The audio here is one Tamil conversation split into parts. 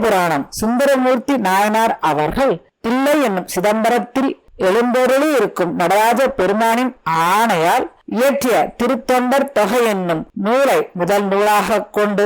புராணம். சுந்தரமூர்த்தி நாயனார் அவர்கள் தில்லை என்னும் சிதம்பரத்தில் எழுந்தருளி இருக்கும் நடராஜ பெருமானின் ஆணையால் இயற்றிய திருத்தொண்டர் தொகை என்னும் நூலை முதல் நூலாக கொண்டு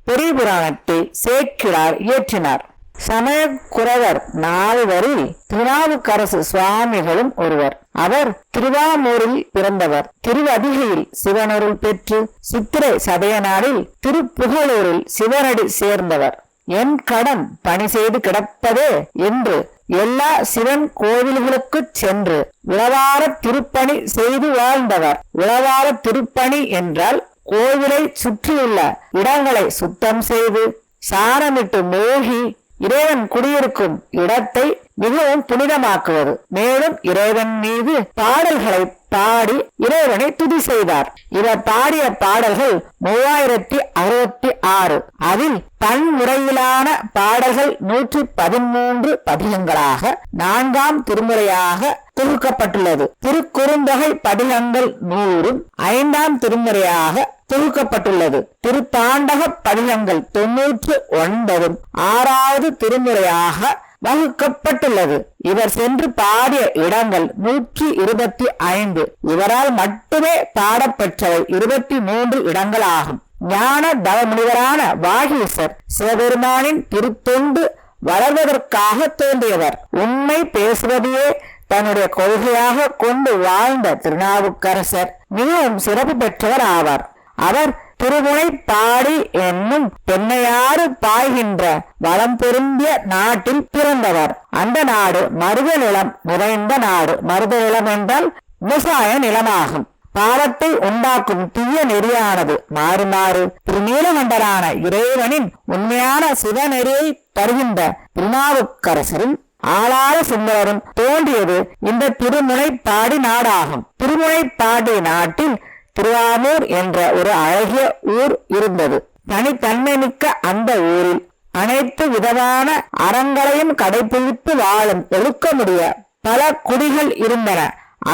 பெரிய புராணத்தை சேக்கிழார் இயற்றினார். சமயக்குறவர் நால்வரில் திருநாவுக்கரசு சுவாமிகளும் ஒருவர். அவர் திருவாமூரில் பிறந்தவர். திருவதிகையில் சிவனருள் பெற்று சித்திரை சதயநாளில் திருப்புகழூரில் சிவனடி சேர்ந்தவர். என் கடன் பணி செய்து கிடப்பதே என்று எல்லா சிவன் கோவில்களுக்கு சென்று உளவார திருப்பணி செய்து வாழ்ந்தவர். உளவார திருப்பணி என்றால் கோவிலை சுற்றியுள்ள இடங்களை சுத்தம் செய்து சாரமிட்டு மூழ்கி இறைவன் குடியிருக்கும் இடத்தை மிகவும் புனிதமாக்குவது. மேலும் இறைவன் மீது பாடல்களை பாடி இறைவனை துதி செய்தார். இவர் பாடிய பாடல்கள் 3066. அதில் பன்முறையிலான பாடல்கள் 113 பதிகங்களாக 4ஆம் திருமுறையாக தொகுக்கப்பட்டுள்ளது. திருக்குறுந்தொகை பதிகங்கள் 100 5ஆம் திருமுறையாக தொகுக்கப்பட்டுள்ளது. திருத்தாண்டக பதிகங்கள் 99 6வது திருமுறையாக வகுக்கப்பட்டுள்ளது. இவர் சென்று பாடிய இடங்கள் 125. இவரால் மட்டுமே பாடப்பெற்றவை 23 இடங்களாகும். ஞான தவமுனிவரான வாகீசர் சிவபெருமானின் திருத்தொண்டு வளர்வதற்காக தோன்றியவர். உண்மை பேசுவதையே தன்னுடைய கொள்கையாக கொண்டு வாழ்ந்த திருநாவுக்கரசர் மிகவும் சிறப்பு பெற்றவர் ஆவார். அவர் திருமுனை பாடி என்னும் பெண்ணையாறு பாய்கின்ற வளம் பொருந்திய நாட்டில் பிறந்தவர். அந்த நாடு மருத நிலம் நிறைந்த நாடு. மருத நிலம் என்றால் விவசாய நிலமாகும். பாவத்தை உண்டாக்கும் தீய நெறியானது மாறு மாறு திருநீலகண்டரான இறைவனின் உண்மையான சிவநெறியை தருகின்ற திருநாவுக்கரசரும் ஆளாள சுந்தரரும் தோன்றியது இந்த திருமுனைப்பாடி நாடாகும். திருமுனைப்பாடி நாட்டில் திருவாமூர் என்ற ஒரு அழகிய ஊர் இருந்தது. தனித்தன்மை மிக்க அந்த ஊரில் அனைத்து விதமான அறங்களையும் கடைபிடித்து வாழும் ஒழுக்கமுடைய பல குடிகள் இருந்தன.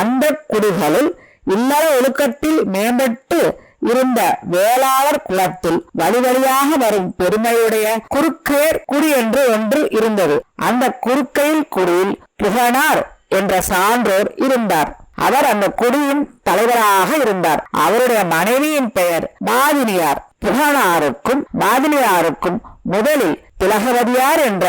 அந்த குடிகளில் இல்லற ஒழுக்கத்தில் மேம்பட்டு இருந்த வேளாளர் குலத்தில் வழி வழியாக வரும் பெருமையுடைய குறுக்கையர் குடி என்று ஒன்று இருந்தது. அந்த குறுக்கையில் குடியில் புகனார் என்ற சான்றோர் இருந்தார். அவர் அந்த குடியின் தலைவராக இருந்தார். அவருடைய மனைவியின் பெயர் மாதினியார். புகனாருக்கும் மாதினியாருக்கும் முதலில் திலகவதியார் என்ற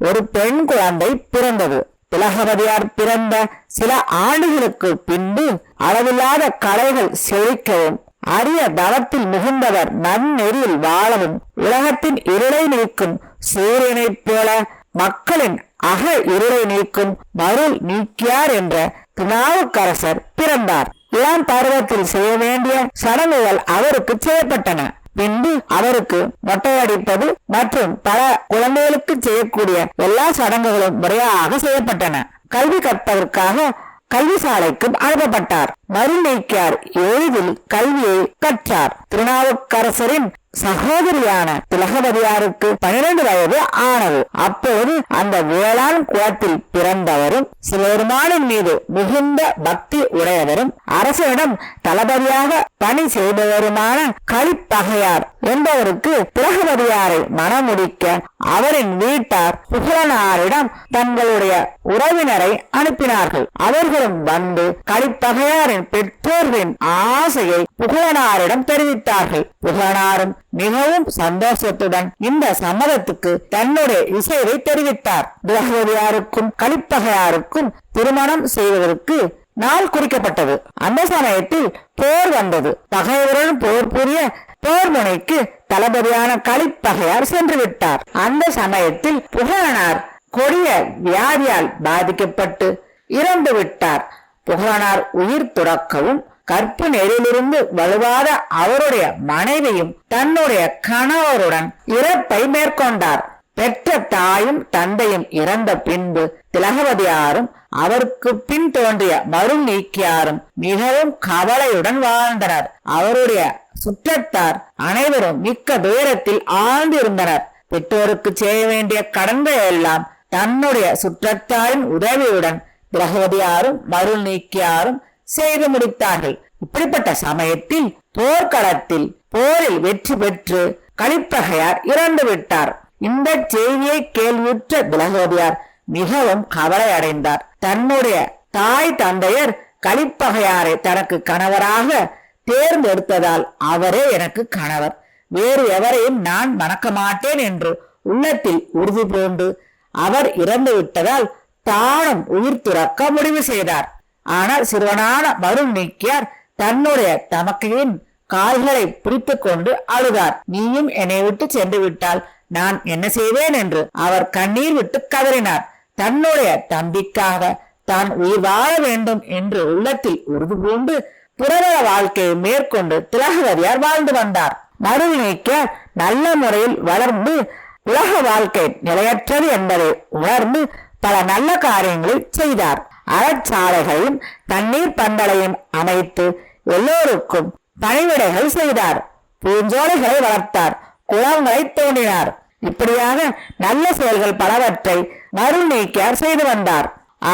ஒரு பெண் குழந்தை பிறந்தது. திலகவதியார் பிறந்த சில ஆண்டுகளுக்கு பின்பு அளவில்லாத கலைகள் செழிக்கவும் அரிய தவத்தில் மிகுந்தவர் நன்னெறியில் வாழவும் உலகத்தின் இருளை நீக்கும் சூரியனைப் போல மக்களின் அக இருளை நீக்கும் மருள் நீக்கியார் என்ற திருநாவுக்கரசர் பிறந்தார். இளம் பருவத்தில் செய்ய வேண்டிய சடங்குகள் அவருக்கு செய்யப்பட்டன. பின்பு அவருக்கு மொட்டையடிப்பது மற்றும் பல குழந்தைகளுக்கு செய்யக்கூடிய எல்லா சடங்குகளும் முறையாக செய்யப்பட்டன. கல்வி கற்பதற்காக கல்வி சாலைக்கும் அனுப்பப்பட்டார். மருள் நீக்கியார் எளிதில் கல்வியை கற்றார். திருநாவுக்கரசரின் சகோதரியான திலகவதியாருக்கு 12 வயது ஆனது. அப்போது அந்த வேளாண் குலத்தில் பிறந்தவரும் சிவபெருமானின் மீது மிகுந்த பக்தி உடையவரும் அரசனிடம் தளபதியாக பணி செய்தவருமான கலிப்பகையார் என்பவருக்கு திலகவதியாரை மணமுடிக்க அவரின் வீட்டார் புகழனாரிடம் தங்களுடைய உறவினரை அனுப்பினார்கள். அவர்களும் வந்து கலிப்பகையாரின் பெற்றோர்களின் ஆசையை புகழனாரிடம் தெரிவித்தார்கள். புகழனாரும் மிகவும் சந்தோஷத்துடன் இந்த சம்மதத்துக்கு தன்னுடைய இசைவை தெரிவித்தார். திலகவதியாருக்கும் கலிப்பகையாருக்கும் திருமணம் செய்வதற்கு நாள் குறிக்கப்பட்டது. அந்த சமயத்தில் போர் வந்தது. பகைவருடன் போர் புரிய போர் முனைக்கு தளபதியான கலிப்பகையார் சென்று விட்டார். அந்த சமயத்தில் புகழனார் கொடிய வியாதியால் பாதிக்கப்பட்டு இறந்து விட்டார். புகழனார் உயிர் துறக்கவும் கற்பு நெறியிலிருந்து வலுவாத அவருடைய மனைவியும் தன்னுடைய கணவருடன் இறப்பை மேற்கொண்டார். பெற்ற தாயும் தந்தையும் இறந்த பின்பு திலகவதியாரும் அவருக்கு பின் தோன்றிய மருள் நீக்கியாரும் மிகவும் கவலையுடன் வாழ்ந்தனர். அவருடைய சுற்றத்தார் அனைவரும் மிக்க துயரத்தில் ஆழ்ந்திருந்தனர். பெற்றோருக்கு செய்ய வேண்டிய கடன்கள் எல்லாம் தன்னுடைய சுற்றத்தாரின் உதவியுடன் திலகவதியாரும் மருள் நீக்கியாரும் செய்து முடித்தார்கள். இப்படிப்பட்ட சமயத்தில் போர்க்களத்தில் போரில் வெற்றி பெற்று கலிப்பகையார் இறந்து விட்டார். இந்த செய்தியை கேள்வியுற்ற திலகவதியார் மிகவும் கவலை அடைந்தார். தன்னுடைய தாய் தந்தையர் கலிப்பகையாரை தனக்கு கணவராக தேர்ந்தெடுத்ததால் அவரே எனக்கு கணவர், வேறு எவரையும் நான் மணக்க மாட்டேன் என்று உள்ளத்தில் உறுதி பூண்டு அவர் இறந்து விட்டதால் தானும் உயிர் துறக்க முடிவு செய்தார். ஆனால் சிறுவனான மருள் நீக்கியார் தன்னுடைய தமக்கையின் கால்களை பிடித்து கொண்டு அழுதார். நீயும் என்னை விட்டு சென்று விட்டால் நான் என்ன செய்வேன் என்று அவர் கண்ணீர் விட்டு கதறினார். தன்னுடைய தம்பிக்காக தான் உயிர் வாழ வேண்டும் என்று உள்ளத்தில் உறுதி பூண்டு புறநல வாழ்க்கையை மேற்கொண்டு திலகவதியார் வாழ்ந்து வந்தார். மருள் நீக்கியார் நல்ல முறையில் வளர்ந்து உலக வாழ்க்கை நிலையற்றது என்பதை உணர்ந்து பல நல்ல காரியங்களை செய்தார். அறச்சாலைகளையும் தண்ணீர் பந்தலையும் அமைத்து எல்லோருக்கும் பணிவிடைகள் செய்தார். பூஞ்சோலைகளை வளர்த்தார், குளங்களை தோண்டினார். இப்படியாக நல்ல செயல்கள் பலவற்றை மருள் நீக்கியார் செய்து வந்தார்.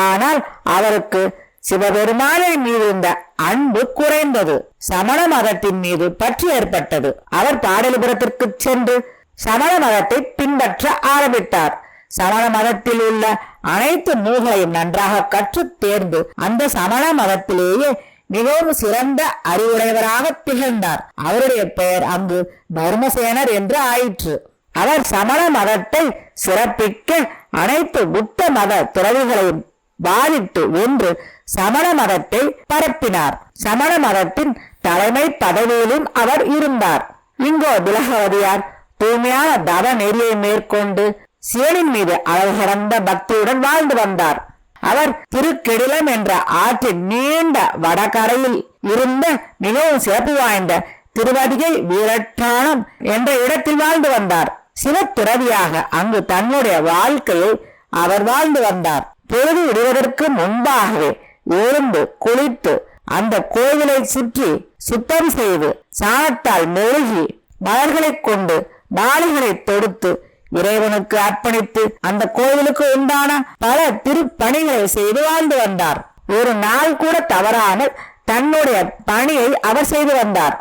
ஆனால் அவருக்கு சிவபெருமானின் மீது இருந்த அன்பு குறைந்தது. சமண மதத்தின் மீது பற்று ஏற்பட்டது. அவர் பாடலிபுரத்திற்கு சென்று சமண மதத்தை பின்பற்ற ஆரம்பித்தார். சமண மதத்தில் உள்ள அனைத்து நூல்களையும் நன்றாக கற்று தேர்ந்து அந்த சமண மதத்திலேயே மிகவும் சிறந்த அறிவுடையவராக திகழ்ந்தார். அவருடைய பெயர் அங்கு தர்மசேனர் என்று ஆயிற்று. அவர் சமண மதத்தை சிறப்பிக்க அனைத்து புத்த மத துறவிகளையும் வாதிட்டு வென்று சமண மதத்தை பரப்பினார். சமண மதத்தின் தலைமை பதவியிலும் அவர் இருந்தார். இங்கோ திலகவதியார் தூய்மையான தவ நெறியை மேற்கொண்டு சிவனின் மீது அளவு கடந்த பக்தியுடன் வாழ்ந்து வந்தார். அவர் திருக்கெடிலம் என்ற ஆற்றின் நீண்ட வடகரையில் இருந்த மிகவும் சிறப்பு வாய்ந்த திருவதிகை வீரட்டானம் என்ற இடத்தில் வாழ்ந்து வந்தார். சிவத்துறவியாக அங்கு தன்னுடைய வாழ்க்கையை அவர் வாழ்ந்து வந்தார். பொழுது விடுவதற்கு முன்பாகவே எழுந்து குளித்து அந்த கோவிலை சுற்றி சுத்தம் செய்து சாணத்தால் மெழுகி மலர்களை கொண்டு மாலைகளை தொடுத்து இறைவனுக்கு அர்ப்பணித்து அந்த கோவிலுக்கு உண்டான பல திருப்பணிகளை செய்து வாழ்ந்து வந்தார். ஒரு நாள் கூட தவறாமல் தன்னுடைய பணியை அவர் செய்து வந்தார்.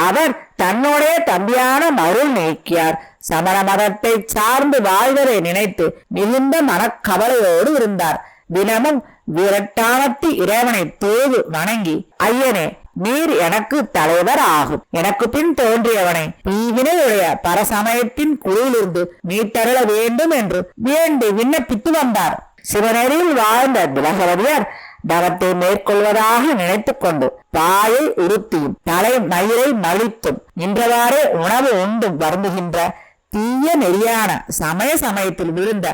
அவர் தன்னுடைய தம்பியான மருள் நீக்கியார் சமண மதத்தை சார்ந்து வாழ்வதை நினைத்து மிகுந்த மனக்கவலையோடு இருந்தார். தினமும் விரட்டானத்தி இறைவனை தோது வணங்கி, ஐயனே, நீர் எனக்கு தலைவர் ஆகும், எனக்கு பின் தோன்றியவனை தீவினையுடைய பரசமயத்தின் குழுவிலிருந்து மீட்டருள வேண்டும் என்று வேண்டி விண்ணப்பித்து வந்தார். சிவனடியில் வாழ்ந்த திலகவதியார் தவத்தை மேற்கொள்வதாக நினைத்துக் கொண்டு பாயை உறுத்தியும் தலை மயிரை மழித்தும் நின்றவாறே உணவு உண்டும் வருந்துகின்ற தீய நெறியான சமயத்தில் விழுந்த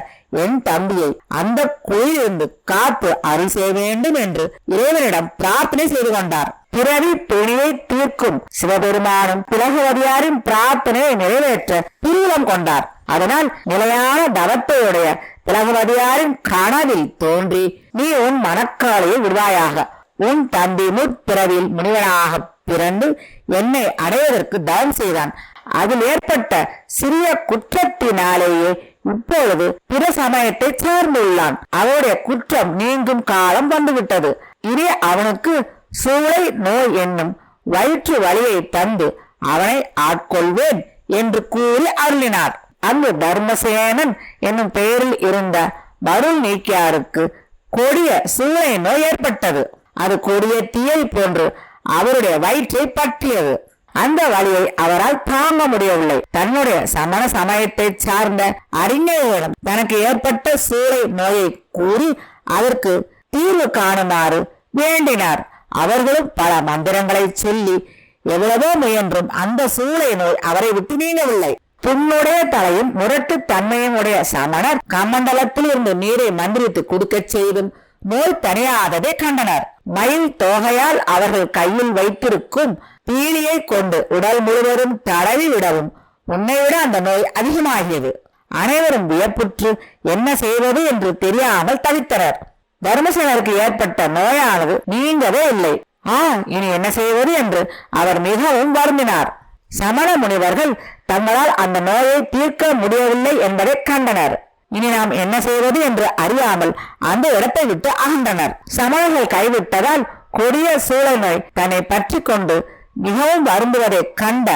என் தம்பியை அந்த குழியிலிருந்து காத்து அறிசெய்ய வேண்டும் என்று இறைவனிடம் பிரார்த்தனை செய்து கொண்டார். பிறவி பிணியை தீர்க்கும் சிவபெருமானும் திலகவதியாரின் பிரார்த்தனையை நிறைவேற்ற திருவுளம் கொண்டார். அதனால் நிலையான தவத்தையுடைய திலகவதியாரின் கனவில் தோன்றி, நீ உன் மனக்காலையை விடுவாயாக, உன் தம்பி முற்பிறவில் முனிவனாக பிறந்து என்னை அடைவதற்கு தவம் செய்தான். அதில் ஏற்பட்ட சிறிய குற்றத்தினாலேயே இப்பொழுது பிற சமயத்தை சார்ந்துள்ளான். அவருடைய குற்றம் நீங்கும் காலம் வந்துவிட்டது. இனி அவனுக்கு சூளை நோய் என்னும் வயிற்று வலியை தந்து அவனை ஆட்கொள்வேன் என்று கூறி அருளினார். அங்கு தர்மசேனன் என்னும் பெயரில் இருந்த மருள் நீக்கியாருக்கு கொடிய சூளை நோய் ஏற்பட்டது. அது கொடிய தீயை போன்று அவருடைய வயிற்றை பற்றியது. அந்த வழியை அவரால் தாங்க முடியவில்லை. தன்னுடைய சமண சமயத்தை சார்ந்த அறிஞர்களிடம் தனக்கு ஏற்பட்ட சூளை நோயை கூறி அதற்கு தீர்வு காணுமாறு வேண்டினார். அவர்களும் பல மந்திரங்களை சொல்லி எவ்வளவோ முயன்றும் அந்த சூளை நோய் அவரை விட்டு நீங்கவில்லை. புண்ணுடைய தலையும் முரட்டு தன்மையும் உடைய சமணர் கமண்டலத்தில் இருந்து நீரை மந்திரித்து குடுக்க செய்தும் நோய் தனியாததை கண்டனர். மயில் தோகையால் அவர்கள் கையில் வைத்திருக்கும் பீலியை கொண்டு உடல் முழுவதும் தடவி விடவும் உன்னைவிட அந்த நோய் அதிகமாகியது. அனைவரும் வியப்புற்று என்ன செய்வது என்று தெரியாமல் தவித்தனர். தர்மசேனருக்கு ஏற்பட்ட நோயானது நீங்கவே இல்லை. இனி என்ன செய்வது என்று அவர் மிகவும் வருந்தினார். சமண முனிவர்கள் தங்களால் அந்த நோயை தீர்க்க முடியவில்லை என்பதை கண்டனர். இனி நாம் என்ன செய்வது என்று அறியாமல் அந்த இடத்தை விட்டு அகன்றனர். சமணர்கள் கைவிட்டதால் கொடிய சூளை நோய் தன்னை பற்றி கொண்டு மிகவும் வருந்துவதை கண்ட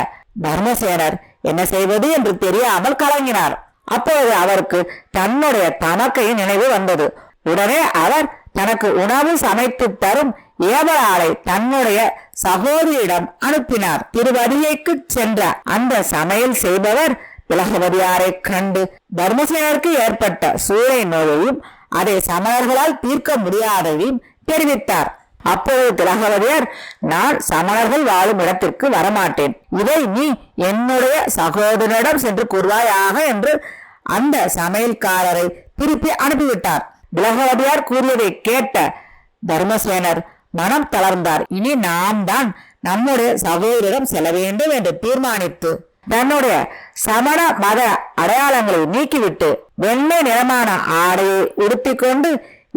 தர்மசேனர் என்ன செய்வது என்று தெரியாமல் கலங்கினார். அப்போது அவருக்கு தன்னுடைய தமக்கையின் நினைவு வந்தது. உடனே அவர் தனக்கு உணவு சமைத்து தரும் ஏவலாளை தன்னுடைய சகோதரியிடம் அனுப்பினார். திருவதிகைக்கு சென்ற அந்த சமையல் செய்பவர் திலகவதியாரை கண்டு தர்மசேனருக்கு ஏற்பட்ட சூளை நோயையும் அதை சமணர்களால் தீர்க்க முடியாததையும் தெரிவித்தார். அப்போது திலகவதியார், நான் சமணர்கள் வாழும் இடத்திற்கு வரமாட்டேன், இதை நீ என்னுடைய சகோதரனிடம் சென்று கூறுவாயாக என்று அந்த சமையல்காரரை திருப்பி அனுப்பிவிட்டார். திலகவதியார் கூறியதை கேட்ட தர்மசேனர் மனம் தளர்ந்தார். இனி நாம் தான் நம்முடைய சகோதரிடம் செல்ல வேண்டும் என்று தீர்மானித்து தன்னுடைய சமண மத அடையாளங்களை நீக்கிவிட்டு வெள்ளை நிறமான ஆடையை உடுத்திக்கொண்டு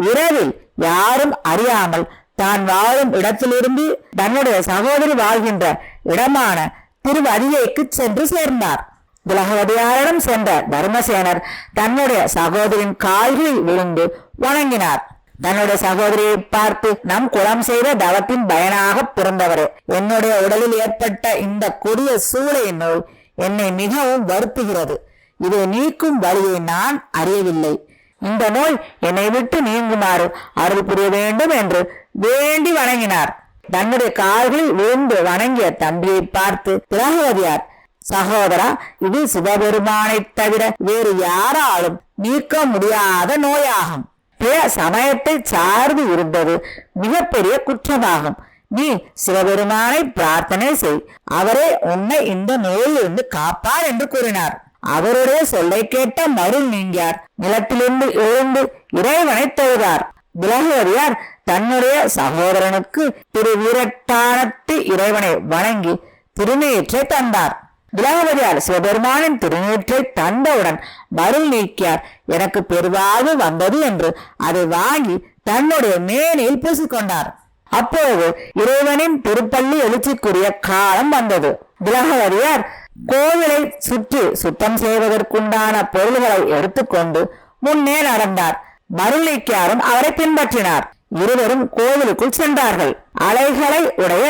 இரவில் யாரும் அறியாமல் தான் வாழும் இடத்திலிருந்து தன்னுடைய சகோதரி வாழ்கின்ற இடமான திருவதிகைக்கு சென்று சேர்ந்தார். திலகவதியாரிடம் சென்ற தர்மசேனர் தன்னுடைய சகோதரின் கால்களில் விழுந்து வணங்கினார். தன்னுடைய சகோதரியை பார்த்து, நம் குலம் செய்த தவத்தின் பயனாக பிறந்தவரே, என்னுடைய உடலில் ஏற்பட்ட இந்த கொடிய சூளை நோய் என்னை மிகவும் வருத்துகிறது. இதை நீக்கும் வழியை நான் அறியவில்லை. இந்த நோய் என்னை விட்டு நீங்குமாறு அருள் புரிய வேண்டும் என்று வேண்டி வணங்கினார். தன்னுடைய கால்களில் விழுந்து வணங்கிய தம்பியை பார்த்து திலகவதியார், சகோதரா, இது சிவபெருமானை தவிர வேறு யாராலும் நீக்க முடியாத நோயாகும். பிற சமயத்தை சார்ந்து இருந்தது மிகப்பெரிய குற்றமாகும். நீ சிவபெருமானை பிரார்த்தனை செய், அவரே உன்னை இந்த நோயிலிருந்து காப்பார் என்று கூறினார். அவருடைய சொல்லை கேட்ட மருள் நீங்கியார் நிலத்திலிருந்து எழுந்து இறைவனை தொழுதார். திலகவதியார் தன்னுடைய சகோதரனுக்கு திருவீரட்டானத்து இறைவனை வணங்கி திருநீற்றை தந்தார். திலகவதியார் சிவபெருமானின் திருநீற்றை தந்தவுடன் மருள் நீக்கியார் எனக்கு பெருவாழ்வு வந்தது என்று அதை வாங்கி தன்னுடைய மேனில் பூசிக்கொண்டார். அப்போது இறைவனின் திருப்பள்ளி எழுச்சிக்குரிய காலம் வந்தது. திலகவதியார் கோவிலை சுற்றி சுத்தம் செய்வதற்குண்டான பொருள்களை எடுத்துக்கொண்டு முன்னே நடந்தார். மருள் நீக்கியாரும் அவரை பின்பற்றினார். இருவரும் கோவிலுக்குள் சென்றார்கள். அலைகளை உடைய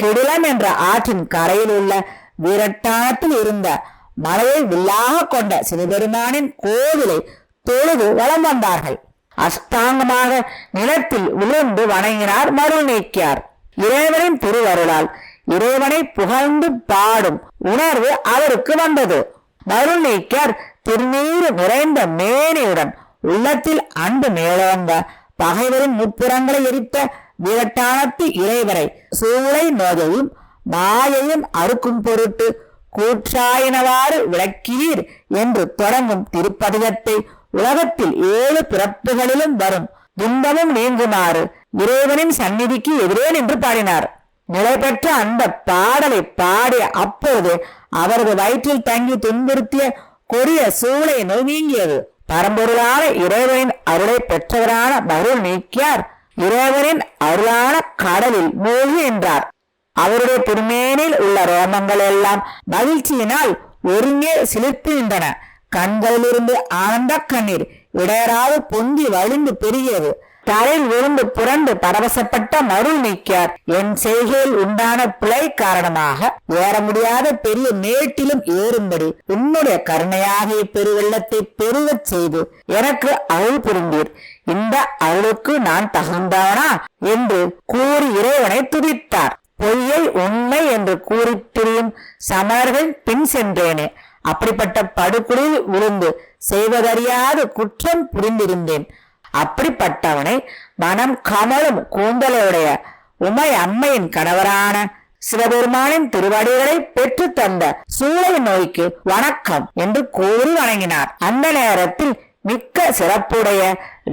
கெடிலம் என்ற ஆற்றின் கரையில் உள்ள வீரட்டானத்தில் இருந்த மலையை வில்லாக கொண்ட சிவபெருமானின் கோவிலை தொழுது வலம் வந்தார்கள். அஷ்டாங்கமாக நிலத்தில் விழுந்து வணங்கினார் மருள் நீக்கியார். இறைவனின் திருவருளால் இறைவனை புகழ்ந்து பாடும் உணர்வு அவருக்கு வந்தது. மருள் நீக்கியார் திருநீறு நிறைந்த மேனியுடன் உள்ளத்தில் அன்பு மேலோங்க பகைவரின் முப்புறங்களை எரித்த வீரட்டானத்து இறைவரை சூளை நோயையும் மாயையும் அறுக்கும் பொருட்டு கூற்றாயினவாறு விளக்கீர் என்று தொடங்கும் திருப்பதிகத்தை உலகத்தில் 7 பிறப்புகளிலும் வரும் துன்பமும் நீங்குமாறு இறைவனின் சந்நிதிக்கு எதிரே நின்று பாடினார். நிலை பெற்ற அந்த பாடலை பாடிய அப்போது அவரது வயிற்றில் தங்கி துன்புறுத்திய கொடிய சூளை நோய் நீங்கியது. பரம்பொருளான இறைவனின் அருளை பெற்றவரான மருள் நீக்கியார் இறைவனின் அருளான கடலில் மூழ்கி நின்றார். அவருடைய திருமேனில் உள்ள ரோமங்கள் எல்லாம் மகிழ்ச்சியினால் ஒருங்கே சிலிர்த்து நின்றன. கண்களிலிருந்து ஆனந்த கண்ணீர் இடையராது பொங்கி வழிந்து பெருகியது. தரையில் விழுந்து புரண்டு பரவசப்பட்ட மருள் நீக்கியார், என் செய்கையில் உண்டான பிழை காரணமாக ஏற முடியாத பெரிய மேட்டிலும் ஏறும்படி உன்னுடைய கருணையாகிய பெருவெள்ளத்தை பெருகச் செய்து எனக்கு அருள் புரிந்தீர். இந்த அருளுக்கு நான் தகுந்தவனா என்று கூறி இறைவனை துதித்தார். பொய்யை உண்மை என்று கூறி திரியும் சமணர்கள் பின் சென்றேனே, அப்படிப்பட்ட படுகுழியில் விழுந்து செய்வதறியாது குற்றம் புரிந்திருந்தேன். அப்படிப்பட்டவனை மனம் கமலும் கூந்தலுடைய உமை அம்மையின் கணவரான சிவபெருமானின் திருவடிகளை பெற்று தந்த சூளை நோய்க்கு வணக்கம் என்று கூறி வணங்கினார். அந்த நேரத்தில் மிக்க சிறப்புடைய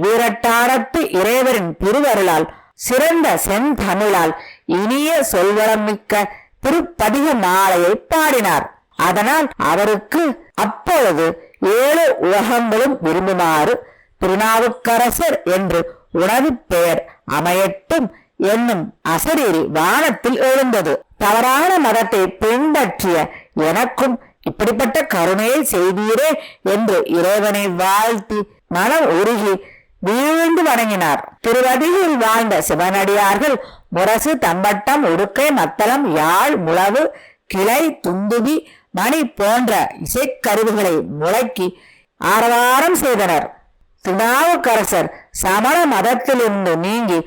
வீரட்டானத்து இறைவரின் திருவருளால் சிறந்த செந்தமிழால் இனிய சொல்வளம் மிக்க திருப்பதிக மாலையை பாடினார். அதனால் அவருக்கு அப்பொழுது 7 உலகங்களும் விரும்புமாறு திருநாவுக்கரசர் என்று உணவு பெயர் அமையட்டும் என்னும் அசரீரி வானத்தில் எழுந்தது. தவறான மதத்தை பின்பற்றிய எனக்கும் இப்படிப்பட்ட கருணையை செய்தீரே என்று இறைவனை வாழ்த்தி மனம் உருகி வீழ்ந்து வணங்கினார். திருவதியில் வாழ்ந்த சிவனடியார்கள் முரசு, தம்பட்டம், உடுக்கை, மத்தளம், யாழ், முழவு, கிளை, துந்துபி, மணி போன்ற இசைக்கருவிகளை முழக்கி ஆரவாரம் செய்தனர். திருநாவுக்கரசர் சமண மதத்திலிருந்து நீங்கி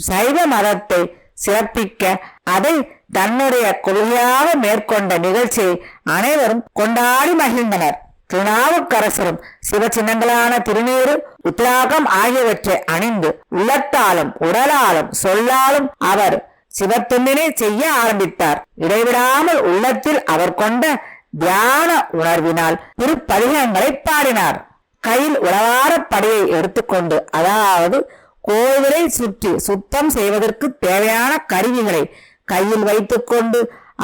சைவ மதத்தை சிறப்பிக்க அதை தன்னுடைய கொள்கையாக மேற்கொண்ட நிகழ்ச்சியை அனைவரும் கொண்டாடி மகிழ்ந்தனர். திருநாவுக்கரசரும் சிவச்சின்னங்களான திருநீறு, உத்ராகம் ஆகியவற்றை அணிந்து உள்ளத்தாலும் உடலாலும் சொல்லாலும் அவர் சிவத்தொண்டினை செய்ய ஆரம்பித்தார். இடைவிடாமல் உள்ளத்தில் அவர் கொண்ட தியான உணர்வினால் திருப்பதிகங்களை பாடினார். கையில் உளவார படியை எடுத்துக்கொண்டு, அதாவது கோவிலை சுற்றி சுத்தம் செய்வதற்கு தேவையான கருவிகளை கையில் வைத்துக் கொண்டு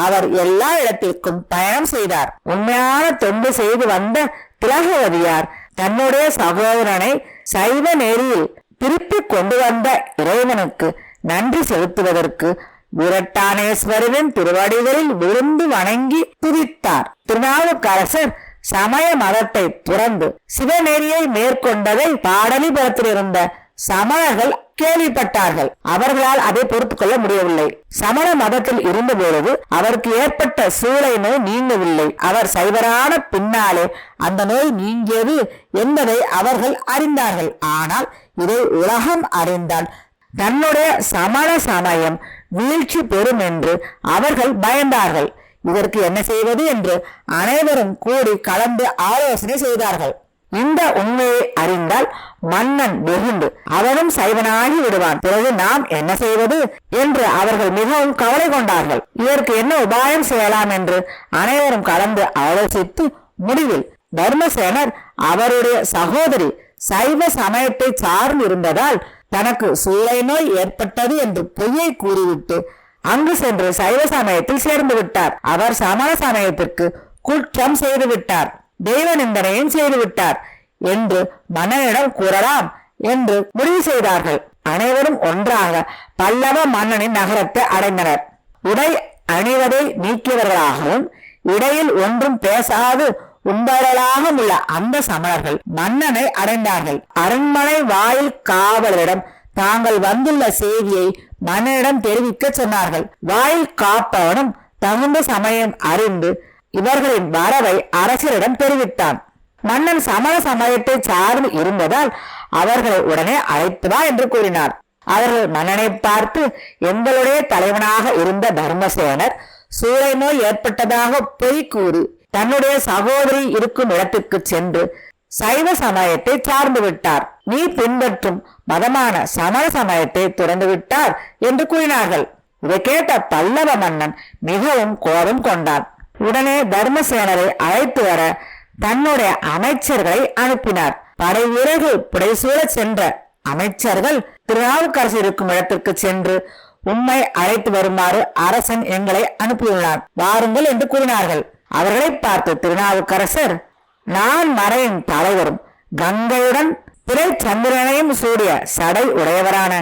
அவர் எல்லா இடத்திற்கும் பயணம் செய்தார். உண்மையான தொண்டு செய்து வந்த திலகவதியார் தன்னுடைய சகோதரனை சைவ நெறியில் திருப்பி கொண்டு வந்த இறைவனுக்கு நன்றி செலுத்துவதற்கு விரட்டானேஸ்வரரின் திருவடிகளில் விழுந்து வணங்கி துதித்தார். திருநாவுக்கரசர் சமய மதத்தை துறந்து சிவநெறியை மேற்கொண்டதை பாடலிபுரத்தில் இருந்த சமணர்கள் கேள்விப்பட்டார்கள். அவர்களால் அதை பொறுத்துக் கொள்ள முடியவில்லை. சமண மதத்தில் இருந்த பொழுது அவருக்கு ஏற்பட்ட சூளை நோய் நீங்கவில்லை. அவர் சைவரான பின்னாலே அந்த நோய் நீங்கியது என்பதை அவர்கள் அறிந்தார்கள். ஆனால் இதை உலகம் அறிந்தால் தன்னுடைய சமண சமயம் வீழ்ச்சி பெறும் என்று அவர்கள் பயந்தார்கள். இதற்கு என்ன செய்வது என்று அனைவரும் கூடி கலந்து ஆலோசனை செய்தார்கள். இந்த உண்மையை அறிந்தால் மன்னன் வெகுண்டு அவனும் சைவனாகி விடுவான். பிறகு நாம் என்ன செய்வது என்று அவர்கள் மிகவும் கவலை கொண்டார்கள். இதற்கு என்ன உபாயம் செய்யலாம் என்று அனைவரும் கலந்து ஆலோசித்து முடிவில் தர்மசேனர் அவருடைய சகோதரி சைவ சமயத்தை சார்ந்து இருந்ததால் தனக்கு சூளை நோய் ஏற்பட்டது என்று பொய்யை கூறிவிட்டு அங்கு சென்று சைவ சமயத்தில் சேர்ந்து விட்டார். அவர் சமண சமயத்திற்கு குற்றம் செய்து விட்டார், தெய்வ நிந்தனையும் செய்து விட்டார் என்று மன்னனிடம் கூறலாம் என்று முடிவு செய்தார்கள். அனைவரும் ஒன்றாக பல்லவ மன்னனின் நகரத்தை அடைந்தனர். உடை அணிவதை நீக்கியவர்களாகவும் இடையில் ஒன்றும் பேசாது உண்பவர்களாக உள்ள அந்த சமணர்கள் மன்னனை அடைந்தார்கள். அரண்மனை வாயில் காவலரிடம் தாங்கள் வந்துள்ள செய்தியை மன்னனிடம் தெரிவிக்க சொன்னார்கள். வாயில் காப்பவனும் தகுந்த சமயம் அறிந்து இவர்களின் வரவை அரசரிடம் தெரிவித்தான். மன்னன் சமண சமயத்தை சார்ந்து இருந்ததால் அவர்களை உடனே அழைத்து வா என்று கூறினார். அவர்கள் மன்னனை பார்த்து, எங்களுடைய தலைவனாக இருந்த தர்மசேனர் சூளை நோய் ஏற்பட்டதாக பொய் கூறி தன்னுடைய சகோதரி இருக்கும் இடத்துக்கு சென்று சைவ சமயத்தை சார்ந்து விட்டார். நீ பின்பற்றும் மதமான சமண சமயத்தை துறந்து விட்டார் என்று கூறினார்கள். இதை கேட்ட பல்லவ மன்னன் மிகவும் கோபம் கொண்டான். உடனே தர்மசேனரை அழைத்து வர தன்னுடைய அமைச்சர்களை அனுப்பினார். படை வீரர்கள் புடைசூழ சென்ற அமைச்சர்கள் திருநாவுக்கரசர் இருக்கும் இடத்திற்கு சென்று, உம்மை அழைத்து வருமாறு அரசன் எங்களை அனுப்பியுள்ளார், வாருங்கள் என்று கூறினார்கள். அவர்களை பார்த்து திருநாவுக்கரசர், நான் மறையின் தலைவரும் கங்கையுடன் பிறை சந்திரனையும் சூடிய சடை உடையவரான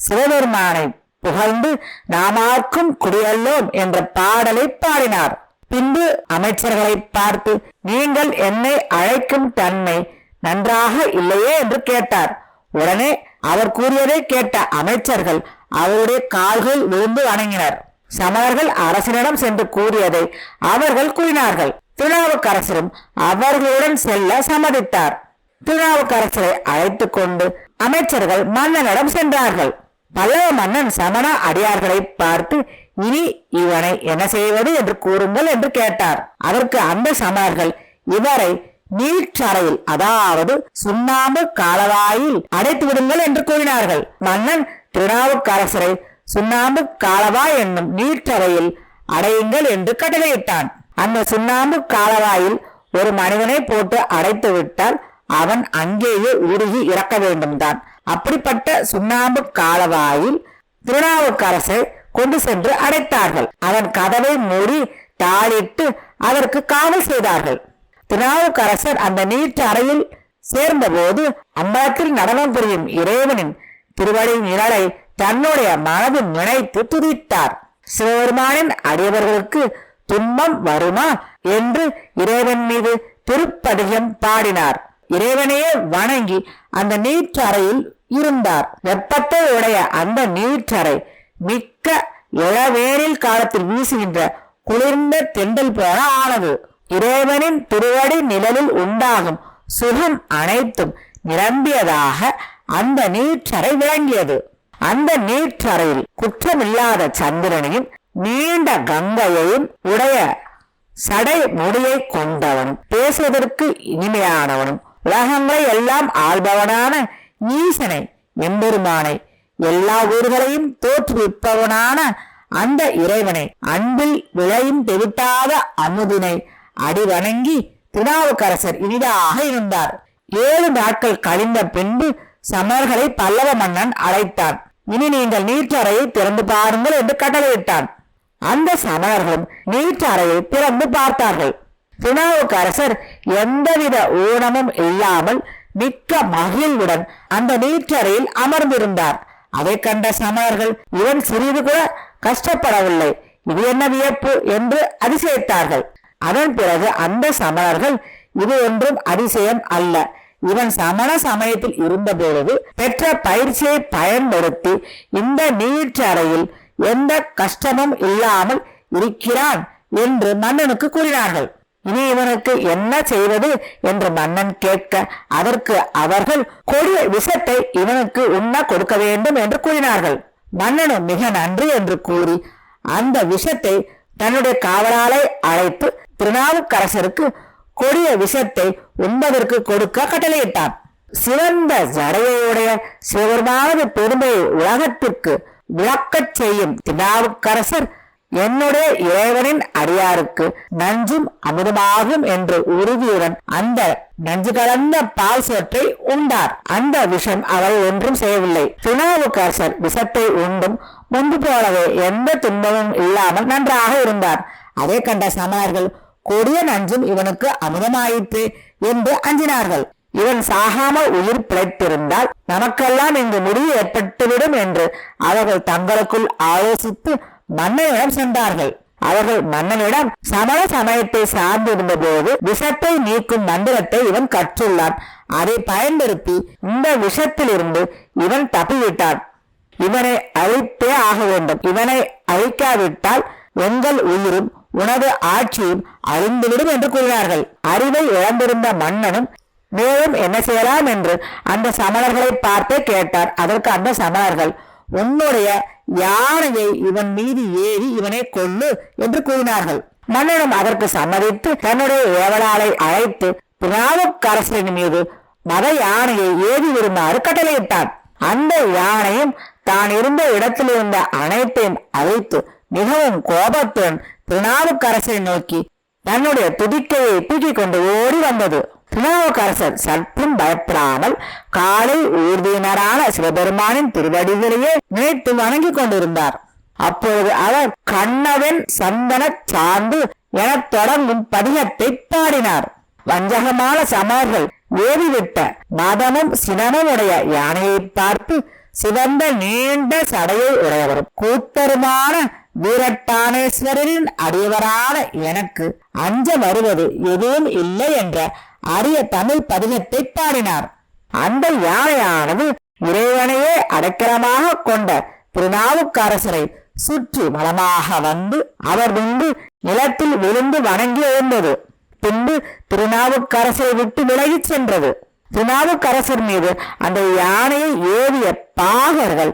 சிவபெருமானை புகழ்ந்து நாமார்க்கும் குடியல்லோம் என்ற பாடலை பாடினார். பின்பு அமைச்சர்களை பார்த்து, நீங்கள் என்னை அழைக்கும் தன்மை நன்றாக இல்லையே என்று கேட்டார். உடனே அவர் கூறியதை கேட்ட அமைச்சர்கள் அவருடைய கால்கள் விழுந்து வணங்கினர். சமணர்கள் அரசனிடம் சென்று கூறியதை அவர்கள் கூறினார்கள். திருநாவுக்கரசரும் அவர்களுடன் செல்ல சம்மதித்தார். திருநாவுக்கரசரை அழைத்துக் கொண்டு அமைச்சர்கள் மன்னனிடம் சென்றார்கள். பல்லவ மன்னன் சமண அடியார்களை பார்த்து, இனி இவனை என்ன செய்வது என்று கூறுங்கள் என்று கேட்டார். அதற்கு அந்த சமணர்கள் இவரை நீற்றறையில், அதாவது சுண்ணாம்பு காலவாயில் அடைத்து விடுங்கள் என்று கூறினார்கள். மன்னன் திருநாவுக்கரசரை சுண்ணாம்பு காலவாய் என்னும் நீற்றறையில் அடையுங்கள் என்று கட்டளையிட்டான். அந்த சுண்ணாம்பு காலவாயில் ஒரு மனிதனை போட்டு அடைத்து விட்டால் அவன் அங்கேயே உருகி இறக்க வேண்டும் தான். அப்படிப்பட்ட சுண்ணாம்பு காலவாயில் திருநாவுக்கரசை கொண்டு சென்று அடைத்தார்கள். அவன் கதவை மூடி தாளிட்டு அதற்கு காவல் செய்தார்கள். திருநாவுக்கரசர் அந்த நீற்று அறையில் சேர்ந்த போது அம்பலத்தில் நடனம் புரியும் இறைவனின் திருவடி நிழலை தன்னுடைய மனதில் நினைத்து துதித்தார். சிவபெருமானின் அடியவர்களுக்கு துன்பம் வருமா என்று இறைவன் மீது திருப்பதிகம் பாடினார். இறைவனையே வணங்கி அந்த நீற்றறையில் இருந்தார். வெப்பத்தை உடைய அந்த நீற்றறை மிக்க இளவேனில் காலத்தில் வீசுகின்ற குளிர்ந்த தென்றல் போல ஆனது. இறைவனின் திருவடி நிழலில் உண்டாகும் சுகம் அனைத்தும் நிரம்பியதாக அந்த நீற்றறை விளங்கியது. அந்த நீற்றறையில் குற்றமில்லாத சந்திரனையும் நீண்ட கங்கையையும் உடைய சடை முடியை கொண்டவனும் பேசுவதற்கு இனிமையானவனும் உலகங்களை எல்லாம் ஆள்பவனான ஈசனை எம்பெருமானை எல்லா ஊர்களையும் தோற்றுவிப்பவனான அந்த இறைவனை அன்பில் விளையும் தெவிட்டாத அமுதினை அடிவணங்கி திருநாவுக்கரசர் இனிதாக இருந்தார். 7 நாட்கள் கழிந்த பின்பு சமர்களை பல்லவ மன்னன் அழைத்தான். இனி நீங்கள் நீற்றறையை திறந்து பாருங்கள் என்று கட்டளையிட்டான். அந்த சமணர்களும் நீற்றறையை திறந்து பார்த்தார்கள். திருநாவுக்கரசர் எந்தவித ஊனமும் இல்லாமல் மிக்க மகிழ்வுடன் அந்த நீற்றறையில் அமர்ந்திருந்தார். அதை கண்ட சமணர்கள் இவன் சிறிது கூட கஷ்டப்படவில்லை, இது என்ன வியப்பு என்று அதிசயித்தார்கள். அதன் பிறகு அந்த சமணர்கள் இது ஒன்றும் அதிசயம் அல்ல, இவன் சமண சமயத்தில் இருந்த பொழுது பெற்ற பயிற்சியை பயன்படுத்தி இந்த நீற்றறையில் எந்த கஷ்டமும் இல்லாமல் இருக்கிறான் என்று மன்னனுக்கு கூறினார்கள். இனி இவனுக்கு என்ன செய்வது என்று மன்னன் கேட்க அதற்கு அவர்கள் கொடிய விஷத்தை இவனுக்கு உண்ண கொடுக்க வேண்டும் என்று கூறினார்கள். மன்னனும் மிக நன்றி என்று கூறி அந்த விஷத்தை தன்னுடைய காவலாளை அழைத்து திருநாவுக்கரசருக்கு கொடிய விஷத்தை உண்பதற்கு கொடுக்க கட்டளையிட்டான். சிறந்த ஜடையுடைய சிவபெருமானது பெருமையை உலகத்திற்கு விளக்கச் செய்யும் திருநாவுக்கரசர் என்னுடைய இறைவனின் அடியாருக்கு நஞ்சும் அமுதமாகும் என்று உறுதியுடன் அந்த நஞ்சு கலந்த பால் சோற்றை உண்டார். அந்த விஷம் அவரை ஒன்றும் செய்யவில்லை. திருநாவுக்கரசர் விஷத்தை உண்டும் முன்பு போலவே எந்த துன்பமும் இல்லாமல் நன்றாக இருந்தார். அதை கண்ட சமணர்கள் கொடிய நஞ்சும் இவனுக்கு அமுதமாயிற்று என்று அஞ்சினார்கள். இவன் சாகாமல் உயிர் பிழைத்திருந்தால் நமக்கெல்லாம் இங்கு முடிவு ஏற்பட்டுவிடும் என்று அவர்கள் தங்களுக்குள் ஆலோசித்து மன்னனிடம் சென்றார்கள். அவர்கள் மன்னனிடம் சமண சமயத்தை சார்ந்திருந்த போது விஷத்தை நீக்கும் மந்திரத்தை இவன் கற்றுள்ளான், அதை பயன்படுத்தி இந்த விஷத்திலிருந்து இவன் தப்பிவிட்டான், இவனை அழித்தே ஆக வேண்டும், இவனை அழிக்காவிட்டால் எங்கள் உயிரும் உனது ஆட்சியும் அழிந்துவிடும் என்று கூறினார்கள். அறிவை இழந்திருந்த மன்னனும் மேலும் என்ன செய்யலாம் என்று அந்த சமணர்களை பார்த்து கேட்டார். அதற்கு அந்த சமணர்கள் உன்னுடைய யானையை இவன் மீது ஏறி இவனை கொல்லு என்று கூறினார்கள். மன்னனும் அதற்கு சம்மதித்து தன்னுடைய ஏவலாளை அழைத்து திருநாவுக்கரசரின் மீது மத யானையை ஏறி விடுமாறு கட்டளையிட்டான். அந்த யானையும் தான் இருந்த இடத்தில் இருந்த அனைத்தையும் அழைத்து மிகவும் கோபத்துடன் திருநாவுக்கரசரை நோக்கி தன்னுடைய துதிக்கையை தூக்கிக் கொண்டு ஓடி வந்தது. திருநாவுக்கரசர் சற்றும் பயப்படாமல் காலை ஊர்தியினரான சிவபெருமானின் திருவடிகளையே நினைத்து வணங்கி கொண்டிருந்தார். அப்பொழுது அவர் கண்ணவன் சந்தன சார்ந்து என தொடங்கும் பதிகத்தை பாடினார். வஞ்சகமான சமர்கள் ஏறிவிட்ட மதமும் சினமும் உடைய யானையை பார்த்து சிவந்த நீண்ட சடையை உடையவரும் கூத்தருமான வீரட்டானேஸ்வரரின் அடியவரான எனக்கு அஞ்ச வருவது எதுவும் இல்லை என்ற அரிய தமிழ் பதிகத்தை பாடினார். அந்த யானையானது இறைவனையே அடைக்கலமாக கொண்ட திருநாவுக்கரசரை சுற்றி வளமாக வந்து அவர் முன்பு நிலத்தில் விழுந்து வணங்கி எழுந்தது. பின்பு திருநாவுக்கரசரை விட்டு விலகி சென்றது. திருநாவுக்கரசர் மீது அந்த யானையை ஏறிய பாகர்கள்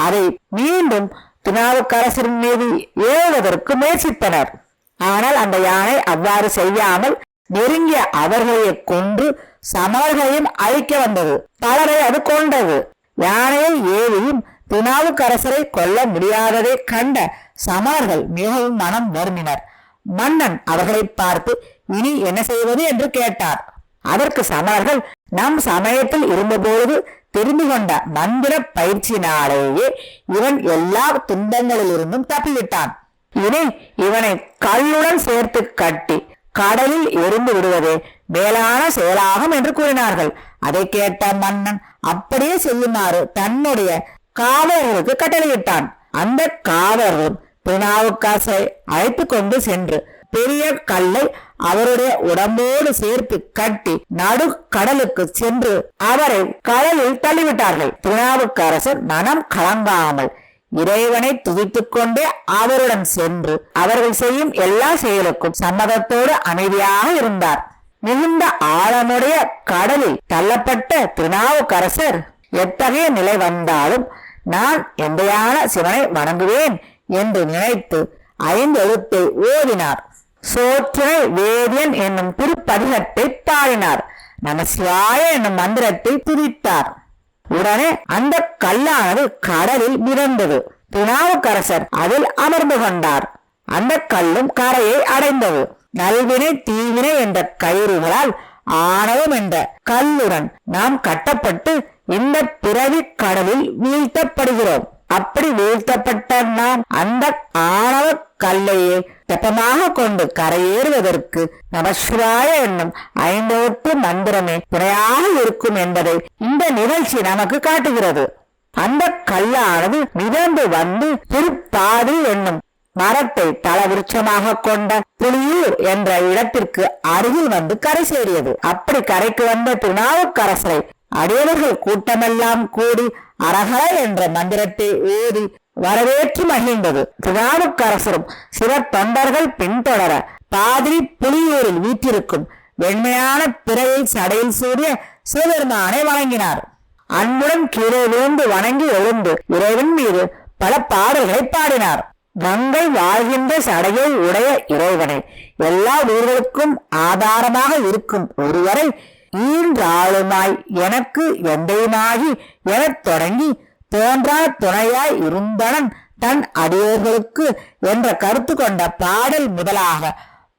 அதை மீண்டும் திருநாவுக்கரசரின் மீது ஏறுவதற்கு முயற்சித்தனர். ஆனால் அந்த யானை அவ்வாறு செய்யாமல் நெருங்கிய அவர்களையே கொன்று சமர்களையும் அழிக்க வந்தது. பலரை அது கொண்டது. யானையை ஏறியும் திருநாவுக்கரசரை கொல்ல முடியாததை கண்ட சமர்கள் மிகவும் மனம் வருந்தினர். மன்னன் அவர்களை பார்த்து இனி என்ன செய்வது என்று கேட்டார். அதற்கு சமர்கள் நம் சமயத்தில் இருந்தபோது தெரிந்து கொண்ட மந்திர பயிற்சியினாலேயே இவன் எல்லா துன்பங்களிலிருந்தும் தப்பிவிட்டான். இனி இவனை கல்லுடன் சேர்த்து கட்டி கடலில் எரிந்து விடுவதே மேலான செயலாகும் என்று கூறினார்கள். அதை கேட்ட மன்னன் அப்படியே செய்யுமாறு தன்னுடைய காவலர்களுக்கு கட்டளையிட்டான். அந்த காவலர்களும் திருநாவுக்கரசரை அழைத்து கொண்டு சென்று பெரிய கல்லை அவருடைய உடம்போடு சேர்த்து கட்டி நடு கடலுக்கு சென்று அவரை கடலில் தள்ளிவிட்டார்கள். திருநாவுக்கரசர் மனம் கலங்காமல் இறைவனை துதித்துக் கொண்டே அவருடன் சென்று அவர்கள் செய்யும் எல்லா செயலுக்கும் சம்மதத்தோடு அமைதியாக இருந்தார். மிகுந்த ஆழமுடைய கடலில் தள்ளப்பட்ட திருநாவுக்கரசர் எத்தகைய நிலை வந்தாலும் நான் எந்தையான சிவனை வணங்குவேன் என்று நினைத்து 5 எழுத்தை ஓதினார். சோற்றுனை வேதியன் என்னும் திருப்பதிகத்தை பாடினார். நமசிவாய என்னும் மந்திரத்தை துதித்தார். உடனே அந்த கல்லானது கடலில் மிதந்தது. திருநாவுக்கரசர் அதில் அமர்ந்து கொண்டார். அந்த கல்லும் கரையை அடைந்தது. நல்வினை தீவினை என்ற கயிறுகளால் ஆணவம் என்ற கல்லுடன் நாம் கட்டப்பட்டு இந்த பிறவி கடலில் வீழ்த்தப்படுகிறோம். அப்படி வீழ்த்தப்பட்ட நாம் அந்த ஆணவ கல்லையே தெப்பமாக கொண்டு கரையேறுவதற்கு நமசிவாய என்னும் 5 எழுத்து மந்திரமே துணையாக இருக்கும் என்பதை இந்த நிகழ்ச்சி நமக்கு காட்டுகிறது. அந்த கல்லானது மிதந்து வந்து திருப்பாதி என்னும் மரத்தை தலவிருட்சமாக கொண்ட புலியூர் என்ற இடத்திற்கு அருகில் வந்து கரை சேரியது. அப்படி கரைக்கு வந்த திருநாவுக்கரசரை அடியவர்கள் கூட்டமெல்லாம் கூடி அரகர என்ற மந்திரத்தை ஓதி வரவேற்று மகிழ்ந்தது. திருநாவுக்கரசரும் சில தொண்டர்கள் பின்தொடர பாதிரி புலியூரில் வீற்றிருக்கும் வெண்மையான பிறையை சடையில் சூடிய சிவபெருமானை வணங்கினார். அன்புடன் கீழே விழுந்து வணங்கி எழுந்து இறைவன் மீது பல பாடல்களை பாடினார். கங்கை வாழ்கின்ற சடையை உடைய இறைவனை, எல்லா ஊர்களுக்கும் ஆதாரமாக இருக்கும் ஒருவரை ஈன்றாளுமாய் எனக்கு எந்தையுமாகி எனத் தொடங்கி தோன்றா துணையாய் இருந்தனன் தன் அடியோர்களுக்கு என்ற கருத்து கொண்ட பாடல் முதலாக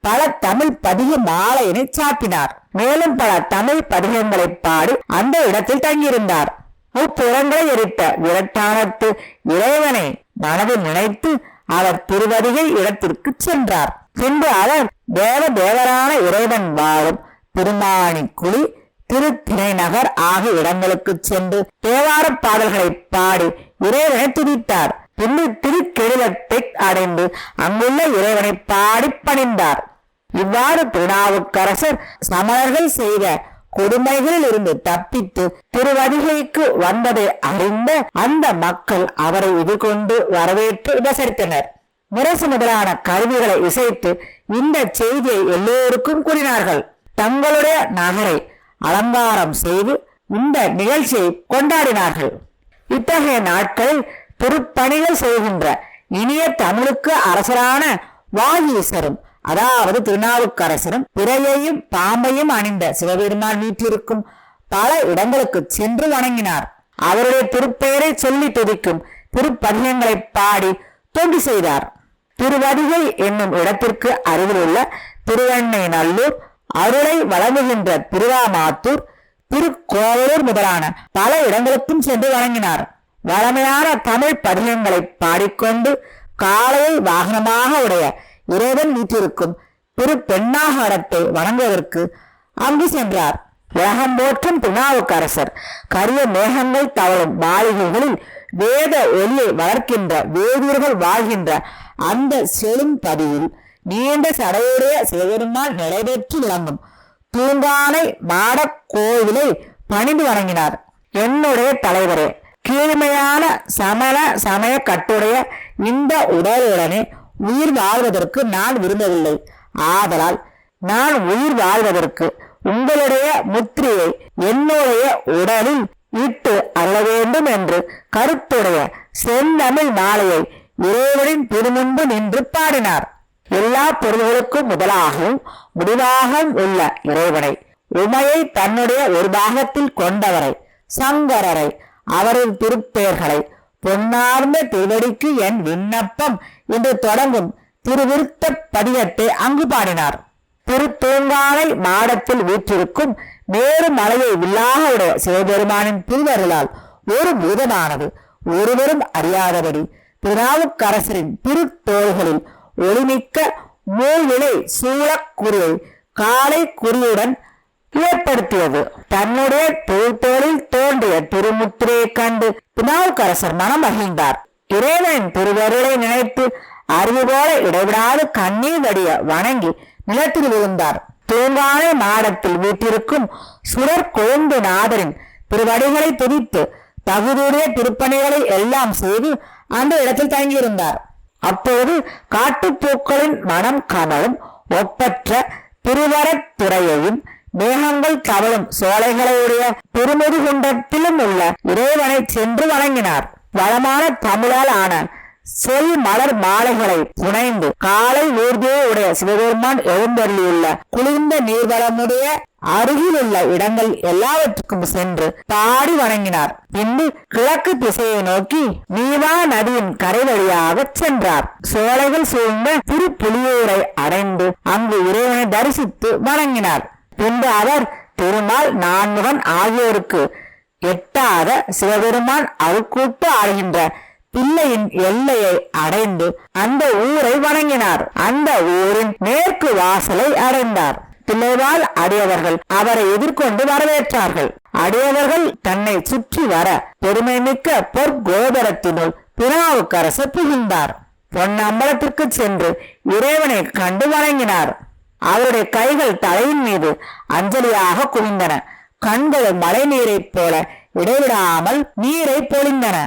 பல தமிழ் பதிக மாலையினை சாப்பினார். மேலும் பல தமிழ் பதிகங்களை பாடி அந்த இடத்தில் தங்கியிருந்தார். முப்புறங்களை எரித்த விரட்டானத்து இறைவனை மனதில் நினைத்து அவர் திருவதிகை இடத்திற்கு சென்றார். பின்பு அவர் தேவரான இறைவன் வாழும் திருமாணிக்குழி, திருத்திணை நகர் ஆகிய இடங்களுக்கு சென்று தேவார பாடல்களை பாடி இறைவனை துதித்தார். பின்பு திருக்கெழிலத்தை அடைந்து அங்குள்ள இறைவனை பாடி பணிந்தார். இவ்வாறு திருநாவுக்கரசர் சமணர்கள் செய்த கொடுமைகளில் இருந்து தப்பித்து திருவதிகைக்கு வந்ததை அறிந்த அந்த மக்கள் அவரை எதிர்கொண்டு வரவேற்று உபசரித்தனர். முரசு முதலான கருவிகளை இசைத்து இந்த செய்தியை எல்லோருக்கும் கூறினார்கள். தங்களுடைய நகரை அலங்காரம் செய்து இந்த நிகழ்ச்சியை கொண்டாடினார்கள். இத்தகைய நாட்களில் திருப்பணிகள் செய்கின்ற இனிய தமிழுக்கு அரசரான வாகீசரும், அதாவது திருநாவுக்கரசரும், பிறையையும் பாம்பையும் அணிந்த சிவபெருமான் வீற்றிருக்கும் பல இடங்களுக்கு சென்று வணங்கினார். அவருடைய திருப்பெயரை சொல்லி துதிக்கும் திருப்பதிகங்களை பாடி தொண்டு செய்தார். திருவதிகை என்னும் இடத்திற்கு அருகில் உள்ள திருவெண்ணை நல்லூர், அருளை வழங்குகின்ற திருவாமாத்தூர், திருக்கோவலூர் முதலான பல இடங்களுக்கும் சென்று வணங்கினார். வளமையான தமிழ் பதிகங்களை பாடிக்கொண்டு காளையை வாகனமாக உடைய இறைவன் வீற்றிருக்கும் திரு பெண்ணாகடத்தை வணங்குவதற்கு அங்கு சென்றார். உலகம் போற்றும் திருநாவுக்கரசர் கரிய மேகங்கள் தவழும் மாளிகைகளில் வேத ஒளியை வளர்க்கின்ற வேதியர்கள் வாழ்கின்ற அந்த செழும் பதியில் நீண்ட சடையுடைய சிவபெருமான் நிலைபெற்று விளங்கும் தூங்கானை மாட கோவிலை பணிந்து வணங்கினார். என்னுடைய தலைவரே, கீழ்மையான சமண சமய கட்டுடைய இந்த உடலுடனே உயிர் வாழ்வதற்கு நான் விரும்பவில்லை. ஆதலால் நான் உயிர் வாழ்வதற்கு உங்களுடைய முத்திரையை என்னுடைய உடலில் இட்டு அருள வேண்டும் என்று கருத்துடைய செந்தமிழ் மாலையை இறைவனின் திருமுன்பு நின்று பாடினார். எல்லா பொருள்களுக்கும் முதலாகவும் முடிவாகவும் உள்ள இறைவனை, உமையை தன்னுடைய ஒரு பாகத்தில் கொண்டவரை, சங்கரரை, அவரின் திருப்பெயர்களை, பொன்னார்ந்த திருவடிக்கு என் விண்ணப்பம் என்று தொடங்கும் திருவிருத்த பதிகத்தை அங்கு பாடினார். திருத்தூங்கானை மாடத்தில் வீற்றிருக்கும் மேறு மலையை வில்லாக உடைய சிவபெருமானின் திருவருளால் ஒரு பூதமானது ஒருவரும் அறியாதபடி திருநாவுக்கரசரின் திருத்தோள்களில் ஒளிமிக்க மூவிலை சூழக்குறியை காலை குறியுடன் ஏற்படுத்தியது. தன்னுடைய திருத்தோளில் தோன்றிய திருமுத்திரையை கண்டு திருநாவுக்கரசர் மனம் மகிழ்ந்தார். இறைவனின் திருவருளை நினைத்து அறிவு போல இடைவிடாது கண்ணீர் வடிய வணங்கி நிலத்தில் விழுந்தார். தூங்கானை மாடத்தில் வீட்டிருக்கும் சுடர் கொழுந்து நாதரின் திருவடிகளை துதித்து தகுதியுடைய திருப்பணிகளை எல்லாம் செய்து அந்த இடத்தில் தங்கியிருந்தார். அப்போது காட்டுப்பூக்களின் மனம் கமலும் ஒப்பற்ற திருவரத்துறையையும் மேகங்கள் தவழும் சோலைகளுடைய திருமுதுகுண்டத்திலும் உள்ள இறைவனை சென்று வணங்கினார். வளமான தமிழால் ஆன சொல் மலர் மாலைகளை புனைந்து காலை ஊர்தியை உடைய சிவபெருமான் எழுந்தருளியுள்ள குளிர்ந்த நீர்வளமுடைய அருகில் உள்ள இடங்கள் எல்லாவற்றுக்கும் சென்று பாடி வணங்கினார். பின்பு கிழக்கு திசையை நோக்கி நீவா நதியின் கரை வழியாக சென்றார். சோலைகள் சூழ்ந்த திருப்புலியூரை அடைந்து அங்கு இறைவனை தரிசித்து வணங்கினார். பின்பு அவர் திருமால் நான்முகன் ஆகியோருக்கு எட்டாத சிவபெருமான் அருக்கூட்டு ஆடுகின்ற பிள்ளையின் எல்லையை அடைந்து அந்த ஊரை வணங்கினார். அந்த ஊரின் மேற்கு வாசலை அடைந்தார். பிள்ளைவாள் அடியவர்கள் அவரை எதிர்கொண்டு வரவேற்றார்கள். அடியவர்கள் தன்னை சுற்றி வர பெருமை மிக்க பொற்கோபுரத்தினுள் திருநாவுக்கரசர் புகுந்தார். பொன்னம்பலத்திற்கு சென்று இறைவனை கண்டு வணங்கினார். அவருடைய கைகள் தலையின் மீது அஞ்சலியாக குவிந்தன. கண்களும் மழை நீரைப் போல இடைவிடாமல் நீரை பொழிந்தன.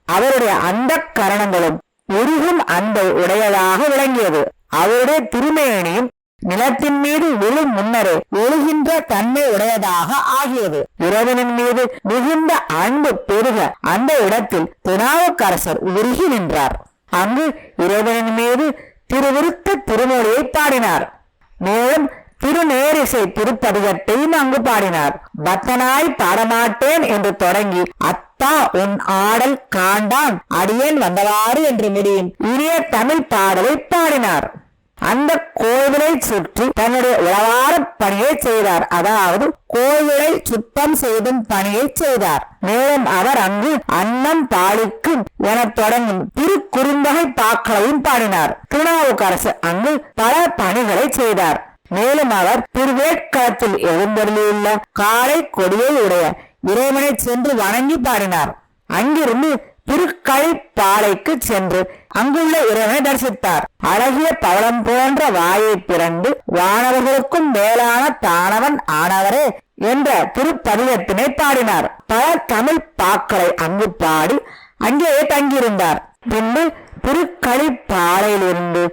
அவருடைய அந்த கரணங்களும் உருகும் அந்த உடையதாக விளங்கியது. அவருடைய திருமேனியும் நிலத்தின் மீது விழும் முன்னரே எழுகின்ற தன்மை உடையதாக ஆகியது. இறைவனின் மீது மிகுந்த அன்பு பெருக அந்த இடத்தில் திருநாவுக்கரசர் உருகி நின்றார். அங்கு இறைவனின் மீது திருவிருத்த திருமொழியை பாடினார். மேலும் திருநேரிசை திருப்பதிகத்தையும் அங்கு பாடினார். பக்தனாய் பாடமாட்டேன் என்று தொடங்கி அத்தா உன் ஆடல் காண்டான் அடியேன் வந்தவாறு என்று முடியும் இனிய தமிழ் பாடலை பாடினார். அந்த கோவிலை சுற்றி தன்னுடைய உளவார பணியை செய்தார். அதாவது கோவிலை சுத்தம் செய்தும் பணியை செய்தார். மேலும் அவர் அங்கு அன்னம் பாலிக்கும் என தொடங்கும் திருக்குறுந்தகை பாக்களையும் பாடினார். திருநாவுக்கரசர் அங்கு பல பணிகளை செய்தார். மேலும் அவர் திருவேட்களத்தில் எழுந்தருளியுள்ள காளை கொடியை உடைய இறைவனை சென்று வணங்கி பாடினார். அங்கிருந்து திருக்கழிப்பாலைக்கு சென்று அங்குள்ள இறைவனை தரிசித்தார். அழகிய பவளம் போன்ற வாயை பிறந்து வானவர்களுக்கும் மேலான தானவன் ஆனவரே என்ற திருப்பதிகத்தினை பாடினார். பல தமிழ் பாக்களை அங்கு பாடி அங்கேயே தங்கியிருந்தார். பின்பு திருக்கழிப்பாலையிலிருந்து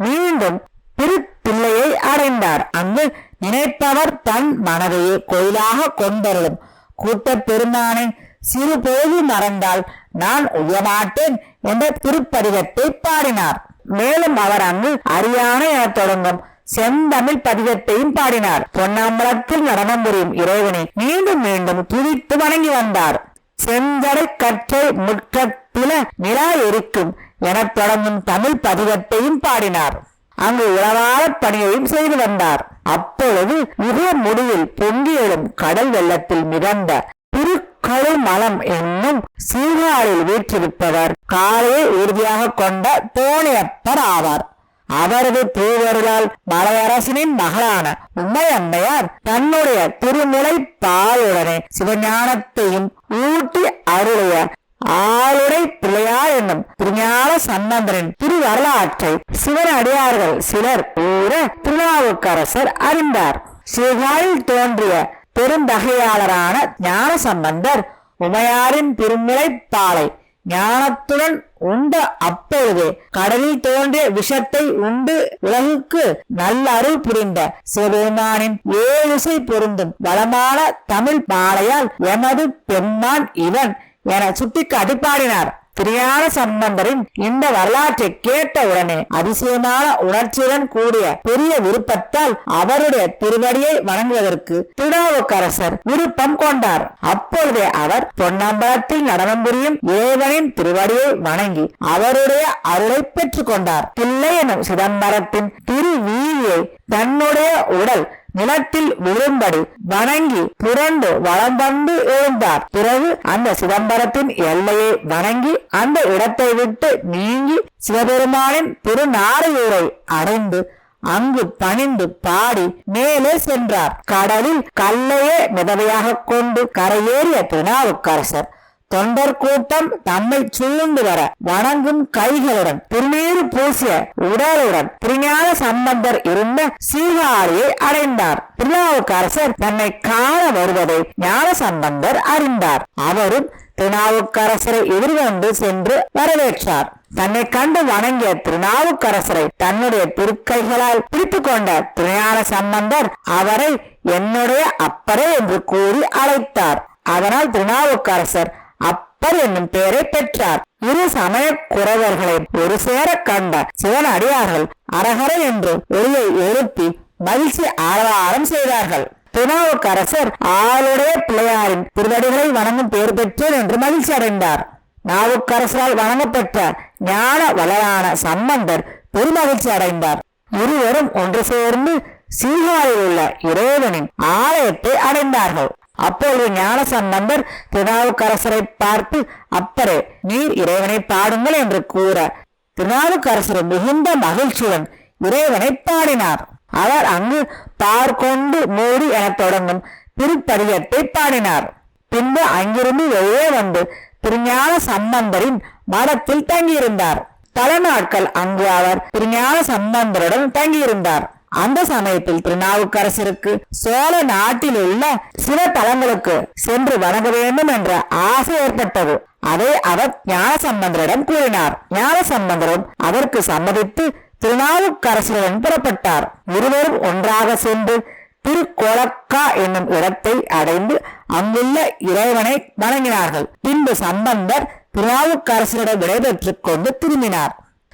மீண்டும் திருப்பிள்ளையை அடைந்தார். அங்கு நினைப்பவர் தன் மனதையே கோயிலாக கொண்டருளும் கூட்ட பெருமானை சிறு பொழுது மறந்தால் நான் உயமாட்டேன் என்ற திருப்பதிகத்தை பாடினார். மேலும் அவர் அங்கு அரியான என தொடங்கும் செந்தமிழ் பதிகத்தையும் பாடினார். பொன்னம்பலத்தில் நடனம் புரியும் இறைவனை மீண்டும் மீண்டும் துதித்து வணங்கி வந்தார். செந்தடை கற்றை முற்றத்தில நிலா எரிக்கும் என தொடங்கும் தமிழ் பதிகத்தையும் பாடினார். அங்கு உளவார பணியையும் செய்து வந்தார். அப்பொழுது யுக முடிவில் பொங்கி எழும் கடல் வெள்ளத்தில் மிதந்த திருக்கழுமலம் என்னும் சீர்காழில் வீற்றிருப்பவர் காலையை உறுதியாக கொண்ட தோணியப்பர் ஆவார். அவரது திருவருளால் மலையரசனின் மகளான உமையம்மையார் தன்னுடைய திருநிலை பாலுடனே சிவஞானத்தையும் ஊட்டி அருளிய ஆளுடை பிள்ளையார் என்னும் திருஞான சம்பந்தரின் திருவரலாற்றை சிவன் அடியார்கள் சிலர் கூற திருநாவுக்கரசர் அறிந்தார். சிவகாழில் தோன்றிய பெருந்தகையாளரான ஞான சம்பந்தர் உமையாரின் திருநிலைப்பாலை ஞானத்துடன் உண்ட அப்பொழுதே கடலில் தோன்றிய விஷத்தை உண்டு உலகுக்கு நல்ல அருள் புரிந்த சிவபெருமானின் ஏழிசை பொருந்தும் வளமான தமிழ் பாலையால் எமது பெண்மான் இவன் என சுட்டிக்காட்டி பாடினார். திருஞான சம்பந்தரின் இந்த வரலாற்றை கேட்ட உடனே அதிசயமான உணர்ச்சியுடன் கூடிய பெரிய விருப்பத்தால் அவருடைய திருவடியை வணங்குவதற்கு திருநாவுக்கரசர் விருப்பம் கொண்டார். அப்பொழுதே அவர் பொன்னம்பலத்தில் நடனம் புரியும் இறைவனின் திருவடியை வணங்கி அவருடைய அருளை பெற்றுக் கொண்டார். பிள்ளை எனும் சிதம்பரத்தின் திருவீதியை தன்னுடைய உடல் நிலத்தில் விழும்படி வணங்கி புரண்டு வளம் வந்து எழுந்தார். பிறகு அந்த சிதம்பரத்தின் எல்லையை வணங்கி அந்த இடத்தை விட்டு நீங்கி சிவபெருமானின் திருநாரையூரை அடைந்து அங்கு பணிந்து பாடி மேலே சென்றார். கடலில் கல்லையே மிதவையாக கொண்டு கரையேறிய திருநாவுக்கரசர் தொண்டர் கூட்டம் தம்மை சூழ்ந்து வர வணங்கும் கைகளுடன் திருநீறு பூசிய உடலுடன் திருஞான சம்பந்தர் இருந்த சீர்காழியை அடைந்தார். திருநாவுக்கரசர் தன்னை காண வருவதை ஞான சம்பந்தர் அறிந்தார். அவரும் திருநாவுக்கரசரை எதிர்கொண்டு சென்று வரவேற்றார். தன்னை கண்டு வணங்கிய திருநாவுக்கரசரை தன்னுடைய திருக்கைகளால் பிடித்துக் கொண்ட திருஞான சம்பந்தர் அவரை என்னுடைய அப்பரே என்று கூறி அழைத்தார். அதனால் திருநாவுக்கரசர் அப்பர் என்னும் பெயரை பெற்றார். இரு சமய குறவர்களை ஒரு சேர கண்ட சிவன் அடியார்கள் அரகர என்று ஒளியை எழுப்பி மகிழ்ச்சி ஆரவாரம் செய்தார்கள். திருநாவுக்கரசர் ஆளுடைய பிள்ளையாரின் திருவடிகளை வணங்கும் பேர் பெற்றேன் என்று மகிழ்ச்சி அடைந்தார். நாவுக்கரசரால் வணங்கப்பட்ட ஞான வளரான சம்பந்தர் பெருமகிழ்ச்சி அடைந்தார். இருவரும் ஒன்று சேர்ந்து சீகாழில் உள்ள இறைவனின் ஆலயத்தை அடைந்தார்கள். அப்பொழுது ஞான சம்பந்தர் திருநாவுக்கரசரை பார்த்து, அப்பரே, நீர் இறைவனை பாடுங்கள் என்று கூற திருநாவுக்கரசர் மிகுந்த மகிழ்ச்சியுடன் இறைவனை பாடினார். அவர் அங்கு பார்க்கொண்டு மூடி என தொடங்கும் திருப்பதிகத்தை பாடினார். பின்பு அங்கிருந்து வெளியே வந்து திருஞான சம்பந்தரின் மடத்தில் தங்கியிருந்தார். பல நாட்கள் அங்கு அவர் திருஞான சம்பந்தருடன் தங்கியிருந்தார். அந்த சமயத்தில் திருநாவுக்கரசருக்கு சோழ நாட்டில் உள்ள சில தலங்களுக்கு சென்று வணங்க வேண்டும் என்ற ஆசை ஏற்பட்டது. அதை அவர் ஞான சம்பந்தரிடம் கூறினார். ஞான சம்பந்தரும் அதற்கு சம்மதித்து திருநாவுக்கரசருடன் புறப்பட்டார். இருவரும் ஒன்றாக சென்று திருக்கோலக்கா என்னும் இடத்தை அடைந்து அங்குள்ள இறைவனை வணங்கினார்கள். பின்பு சம்பந்தர் திருநாவுக்கரசரிடம் விடைபெற்றுக் கொண்டு திரும்பினார்.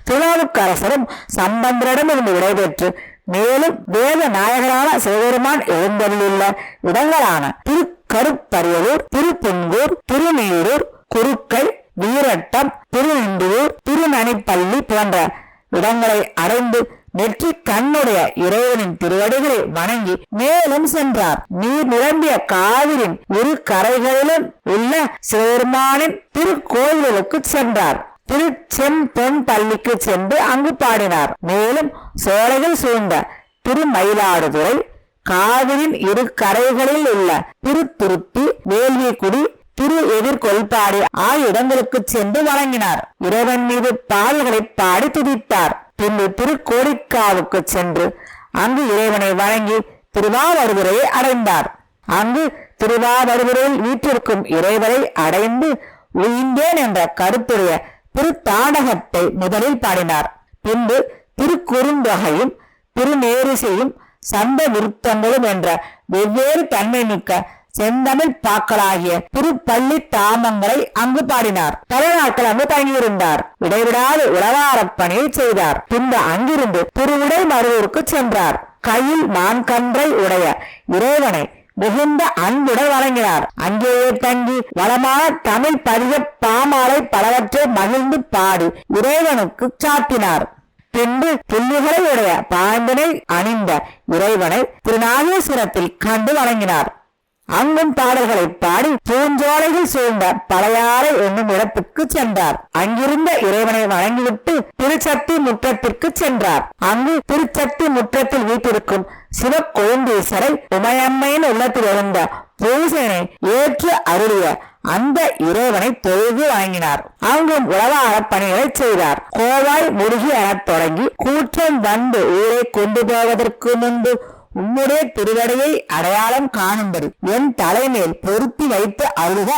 திருநாவுக்கரசரும் சம்பந்தரிடம் இருந்து விடைபெற்று மேலும் வேத நாயகரான சிவபெருமான் எழுந்தருளுள்ள இடங்களான திருக்கருப்பரியலூர், திருப்புங்கூர், திருநீரூர், குறுக்கை, வீரட்டம், திருநின்றூர், திருநனிப்பள்ளி போன்ற இடங்களை அடைந்து நெற்றி கண்ணுடைய இறைவனின் திருவடிகளை வணங்கி மேலும் சென்றார். நீர் நிரம்பிய காவிரின் இரு கரைகளிலும் உள்ள சிவபெருமானின் திருக்கோயிலுக்கு சென்றார். திருச்செம்பொன் பள்ளிக்கு சென்று அங்கு பாடினார். மேலும் சோலைகள் சூழ்ந்த திருமயிலாடுதுறை, காவிரின் இரு கரைகளில் உள்ள திருத்துருத்தி, வேள்விக்குடி, திரு எதிர்கொள்பாடி ஆகிய இடங்களுக்கு சென்று வணங்கினார். இறைவன் மீது பாடல்களை பாடி துதித்தார். பின்பு திருக்கோடிக்காவுக்கு சென்று அங்கு இறைவனை வணங்கி திருவாவடுதுறையை அடைந்தார். அங்கு திருவாவடுதுறையில் வீற்றிருக்கும் இறைவனை அடைந்து உயிந்தேன் என்ற கருத்துடைய திருத்தாண்டகத்தை முதலில் பாடினார். பின்பு திருக்குறுந்தொகையும் திருநேரிசையும் சந்த விருத்தங்களும் என்ற வெவ்வேறு தன்மை மிக்க செந்தமிழ் பாக்களாகிய திருப்பள்ளி தாமங்களை அங்கு பாடினார். பல நாட்கள் அங்கு தங்கியிருந்தார். இடைவிடாது உளவாரப் பணியை செய்தார். பின்பு அங்கிருந்து திருவிடை மருவூருக்கு சென்றார். கையில் மான்கன்றை உடைய இறைவனை மிகுந்த அன்புடன் வழங்கினார். அங்கேயே தங்கி வளமான தமிழ் பதிக பாமாலை பலவற்றை மகிழ்ந்து பாடி இறைவனுக்கு சாத்தினார். பின்பு புள்ளிகளை உடைய பாம்பினை அணிந்த இறைவனை திருநாகேஸ்வரத்தில் கண்டு வணங்கினார். அங்கும் பாடல்களை பாடி பூஞ்சோலைகள் சூழ்ந்த பழையாறை என்னும் இடத்துக்கு சென்றார். அங்கிருந்த இறைவனை வணங்கிவிட்டு திருச்சத்தி முற்றத்திற்கு சென்றார். அங்கு திருச்சத்தி முற்றத்தில் வீட்டிருக்கும் சிவக்கோந்தீசரை உமையம்மையின் உள்ளத்தில் எழுந்த பூசனை ஏற்று அருளிய அந்த இறைவனை தொழுது வணங்கினார். அங்கும் உளவார பணிகளை செய்தார். கோவாய் முருகி எனத் தொடங்கி கூற்றம் வந்து ஊரை கொண்டு போவதற்கு முன்பு உன்னுடைய திருவடியை அடையாளம் காணும்படி என் தலைமேல் பொருத்தி வைத்து அழுக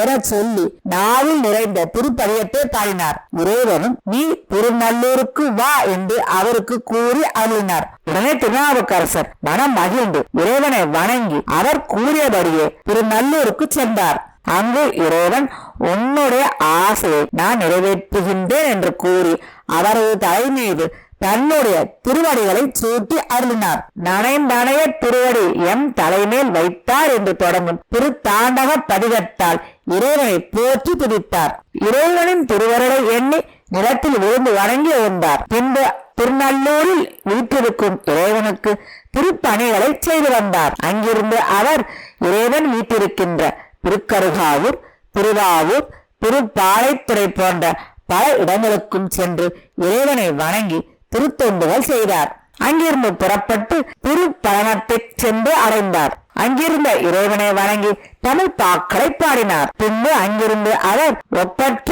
என சொல்லி நாவில் நிறைந்த திருப்பதிகத்தை பாடினார். இறைவனும் நீ திருநல்லூருக்கு வா என்று அவருக்கு கூறி அருளினார். உடனே திருநாவுக்கரசர் மனம் மகிழ்ந்து இறைவனை வணங்கி அவர் கூறியபடியே திருநல்லூருக்கு சென்றார். அங்கு இறைவன் உன்னுடைய ஆசையை நான் நிறைவேற்றுகின்றேன் என்று கூறி அவரது தலை மீது தன்னுடைய திருவடிகளை சூட்டி அருளினார். நனைந்தனைய திருவடி எம் தலைமேல் வைத்தார் என்று தொடங்கும் திருத்தாண்டக பதிகத்தால் இறைவனை போற்றி துதித்தார். இறைவனின் திருவருளை எண்ணி நிலத்தில் விழுந்து வணங்கி எழுந்தார். பின்பு திருநல்லூரில் வீற்றிருக்கும் இறைவனுக்கு திருப்பணிகளை செய்து வந்தார். அங்கிருந்து அவர் இறைவன் வீட்டிருக்கின்ற திருக்கருகாவூர், திருவாவூர், திருப்பாலைத்துறை போன்ற பல இடங்களுக்கும் சென்று இறைவனை வணங்கி திருத்தொண்டுகள் செய்தார். அங்கிருந்து புறப்பட்டு திருப்பழனத்தை சென்று அடைந்தார். அங்கிருந்த இறைவனை வணங்கி தமிழ் பாக்களை பாடினார். பின்பு அங்கிருந்து அவர் ஒப்பற்ற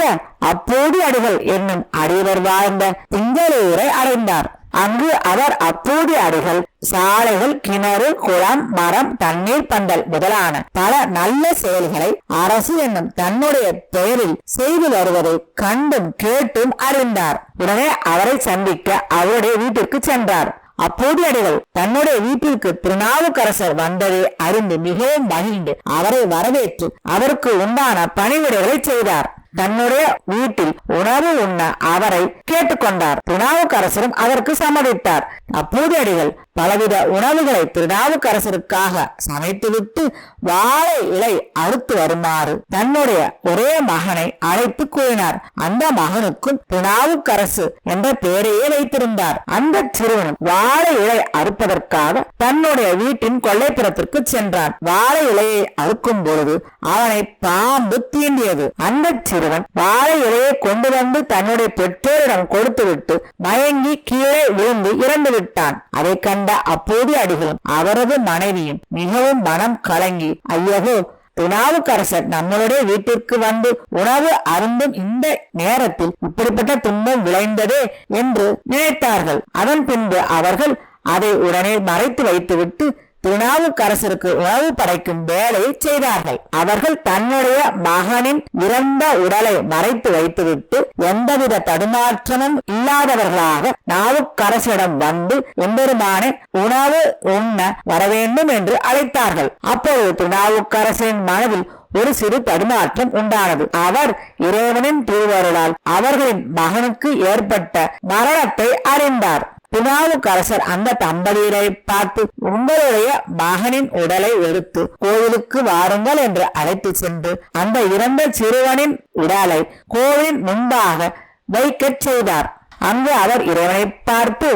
அப்போது அடிகள் என்னும் அடிவர் வாழ்ந்த திங்களூரை அடைந்தார். அங்கு அவர் அப்போதைய அடிகள், சாலைகள், கிணறு, குளம், மரம், தண்ணீர் பந்தல் முதலான பல நல்ல செயல்களை அரசு என்னும் தன்னுடைய பெயரில் செய்து வருவதை கண்டும் கேட்டும் அறிந்தார். உடனே அவரை சந்திக்க அவருடைய வீட்டிற்கு சென்றார். அப்போதைய அடிகள் தன்னுடைய வீட்டிற்கு திருநாவுக்கரசர் வந்ததை அறிந்து மிகவும் மகிழ்ந்து அவரை வரவேற்று அவருக்கு உண்டான பணிவிடைகளை செய்தார். தன்னுடைய வீட்டில் உணவு உண்ண அவரை கேட்டுக்கொண்டார். திருநாவுக்கரசரும் அதற்கு சம்மதித்தார். அப்போதைய அடிகள் பலவித உணவுகளை திருநாவுக்கரசருக்காக சமைத்துவிட்டு வாழை இலை அறுத்து வருமாறு தன்னுடைய ஒரே மகனை அழைத்து கூறினார். அந்த மகனுக்கும் திருநாவுக்கரசு என்ற பெயரையே வைத்திருந்தார். அந்த சிறுவன் வாழை இலை அறுப்பதற்காக தன்னுடைய வீட்டின் கொல்லைப்புறத்திற்கு சென்றான். வாழை இலையை அறுக்கும் பொழுது அவனை பாம்பு தீண்டியது. அந்த சிறுவன் வாழை இலையை கொண்டு வந்து தன்னுடைய பெற்றோரிடம் கொடுத்துவிட்டு மயங்கி கீழே விழுந்து இறந்து விட்டான். அதை கண்ட அப்போதைய அடிகளும் அவரது மனைவியும் மிகவும் மனம் கலங்கி, ஐயோ, திருநாவுக்கரசர் நம்மளுடைய வீட்டிற்கு வந்து உணவு அருந்தும் இந்த நேரத்தில் இப்படிப்பட்ட துன்பம் விளைந்ததே என்று நினைத்தார்கள். அதன் பின்பு அவர்கள் அதை உடனே மறைத்து வைத்துவிட்டு திருநாவுக்கரசருக்கு உணவு படைக்கும் வேலையை செய்தார்கள். அவர்கள் தன்னுடைய மகனின் இறந்த உடலை மறைத்து வைத்துவிட்டு எந்தவித தடுமாற்றமும் இல்லாதவர்களாக நாவுக்கரசரிடம் வந்து எம்பெருமானை உணவு உண்ண வரவேண்டும் என்று அழைத்தார்கள். அப்பொழுது திருநாவுக்கரசரின் மனதில் ஒரு சிறு தடுமாற்றம் உண்டானது. அவர் இறைவனின் திருவருளால் அவர்களின் மகனுக்கு ஏற்பட்ட மரணத்தை அறிந்தார். திருநாவுக்கரசர் அந்த தம்பதியரை பார்த்து, உங்களுடைய மகனின் உடலை எடுத்து கோவிலுக்கு வாருங்கள் என்று அழைத்து சென்று அந்த இறந்த சிறுவனின் உடலை கோவிலின் முன்பாக வைக்க செய்தார். அங்கு அவர் இறைவனை பார்த்து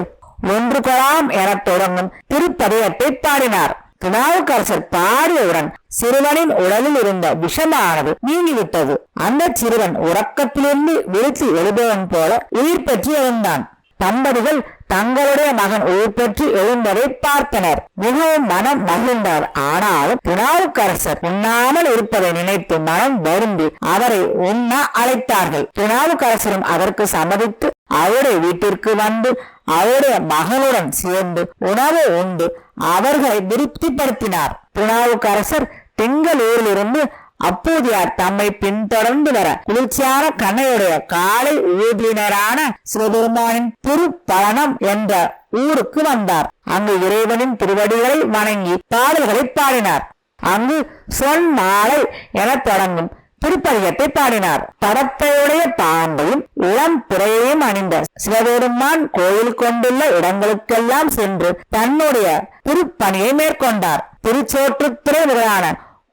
ஒன்று கொலாம் என தொடங்கும் திருப்பதிகத்தை பாடினார். திருநாவுக்கரசர் பாடியவுடன் சிறுவனின் உடலில் இருந்த விஷமானது நீங்கிவிட்டது. அந்த சிறுவன் உறக்கத்திலிருந்து விழித்து எழுபவன் போல உயிர் பெற்று எழுந்தான். தம்பதிகள் தங்களுடைய மகன் உயிர் பெற்று எழுந்ததை பார்த்தனர். மிகவும் மனம் மகிழ்ந்தார். ஆனாலும் திருநாவுக்கரசர் உண்ணாமல் இருப்பதை நினைத்து மனம் வருந்தி அவரை உண்ண அழைத்தார்கள். திருநாவுக்கரசரும் அதற்கு சம்மதித்து அவருடைய வீட்டிற்கு வந்து அவருடைய மகனுடன் சேர்ந்து உணவு உண்டு அவர்களை திருப்திப்படுத்தினார். திருநாவுக்கரசர் திங்களூரில் இருந்து அப்போதையார் தம்மை பின்தொடர்ந்து வர குளிர்ச்சியான கண்ணையுடைய காலை ஊதியினரான சிவபெருமானின் திருப்பழனம் என்ற ஊருக்கு வந்தார். அங்கு இறைவனின் திருவடிகளை வணங்கி பாடல்களை பாடினார். அங்கு சொன் மாலை என தொடங்கும் திருப்பதிகத்தை பாடினார். படப்பையுடைய பாம்பையும் இளம் பிறையையும் அணிந்த சிவபெருமான் கோயில் கொண்டுள்ள இடங்களுக்கெல்லாம் சென்று தன்னுடைய திருப்பணியை மேற்கொண்டார். திருச்சோற்றுத்துறை முதலான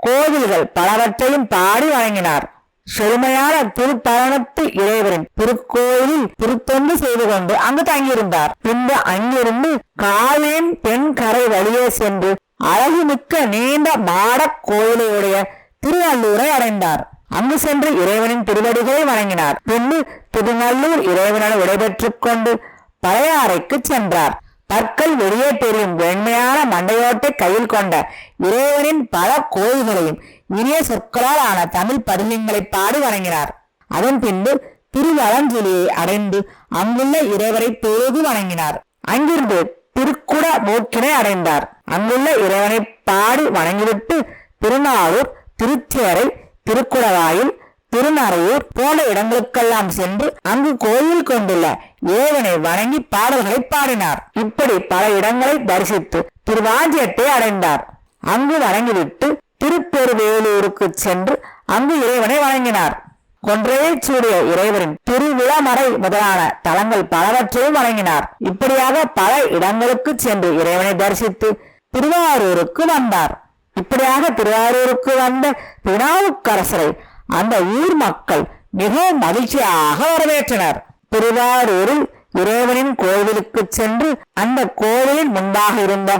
கோவில்கள் பலவற்றையும் பாடி வழங்கினார். செழுமையான திருப்பழனத்து இறைவரின் திருக்கோயிலில் திருத்தொண்டு செய்து கொண்டு அங்கு தங்கியிருந்தார். பின்பு அங்கிருந்து காவிரியின் தென் கரை வழியே சென்று அழகுமிக்க நீண்ட மாட கோயிலுடைய திருநல்லூரை அடைந்தார். அங்கு சென்று இறைவனின் திருவடிகளை வழங்கினார். பின்பு திருநல்லூர் இறைவனால் விடைபெற்றுக் கொண்டு பழையாறைக்கு சென்றார். பற்கள் வெளியே தெரியும் வெண்மையான மண்டையோட்டை கையில் கொண்ட இறைவனின் பல கோயில்களையும் இனிய சொற்களால் ஆன தமிழ் பதிகங்களை பாடி வணங்கினார். அதன் பின்பு திருவலஞ்சிலியை அடைந்து அங்குள்ள இறைவரை தொழுது வணங்கினார். அங்கிருந்து திருக்குட மூக்கினை அடைந்தார். அங்குள்ள இறைவனை பாடி வணங்கிவிட்டு திருநாளூர், திருச்சேரை, திருக்குடவாயில், திருநறையூர் போன்ற இடங்களுக்கெல்லாம் சென்று அங்கு கோயில் கொண்டுள்ள ஏவனை வணங்கி பாடல்களை பாடினார். இப்படி பல இடங்களை தரிசித்து திருவாஞ்சியத்தை அடைந்தார். அங்கு வணங்கிவிட்டு திருப்பெருவேலூருக்கு சென்று அங்கு இறைவனை வணங்கினார். கொன்றையை சூடிய இறைவரின் திருவிழாமறை முதலான தலங்கள் பலவற்றையும் வணங்கினார். இப்படியாக பல இடங்களுக்கு சென்று இறைவனை தரிசித்து திருவாரூருக்கு வந்தார். இப்படியாக திருவாரூருக்கு வந்த திருநாவுக்கரசரை அந்த ஊர் மக்கள் மிகவும் மகிழ்ச்சியாக வரவேற்றனர். திருவாரூரில் இறைவனின் கோவிலுக்கு சென்று அந்த கோவிலின் முன்பாக இருந்த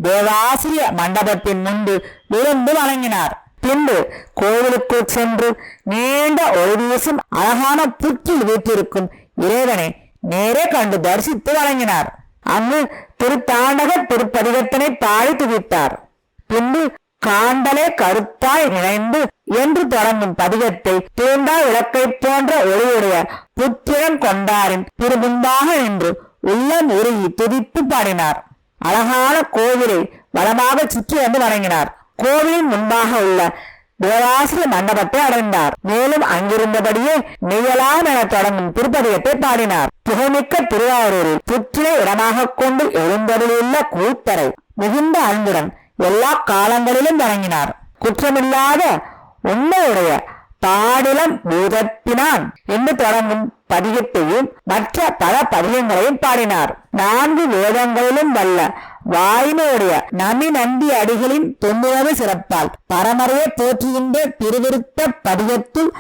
தேவாசிரிய மண்டபத்தின் முன்பு விழுந்து வணங்கினார். பின்பு கோவிலுக்கு சென்று நீண்ட ஒளி வீசும் அழகான புற்றில் வீட்டிருக்கும் இறைவனை நேரே கண்டு தரிசித்து வணங்கினார். அங்கு திருத்தாண்டக திருப்பதிகத்தினை பாடி துதித்தார். பின்பு காண்டலே கருத்தாய் நினைந்து என்று தொடங்கும் பதிகத்தை தூண்டா விளக்கை போன்ற ஒளியுடைய புத்திரன் கொண்டாரின் திருமுன்பாக நின்று உள்ளம் உருகி துதித்து பாடினார். அழகான கோவிலை வளமாக சுற்றி வந்து வணங்கினார். கோவிலின் முன்பாக உள்ள தேவாசிர மண்டபத்தை அடைந்தார். மேலும் அங்கிருந்தபடியே நெய்யலாம் என தொடங்கும் திருப்பதிகத்தை பாடினார். புகழ்மிக்க திருவாரூரில் புற்றினை இடமாக கொண்டு எழுந்தருளுள்ள கூத்தரை மிகுந்த அன்புடன் எல்லா காலங்களிலும் வணங்கினார். குற்றமில்லாத உண்மையுடைய பாடிலம் பூதத்தினான் என்று தொடங்கும் பதிகத்தையும் மற்ற பல பதிகங்களையும் பாடினார். 4 வேதங்களிலும் வல்ல வாய்மையுடைய நமி நந்தி அடிகளின் 90 சிறப்பால் பரமறைய போற்றுகின்ற திருவிருத்த பதிகத்தில்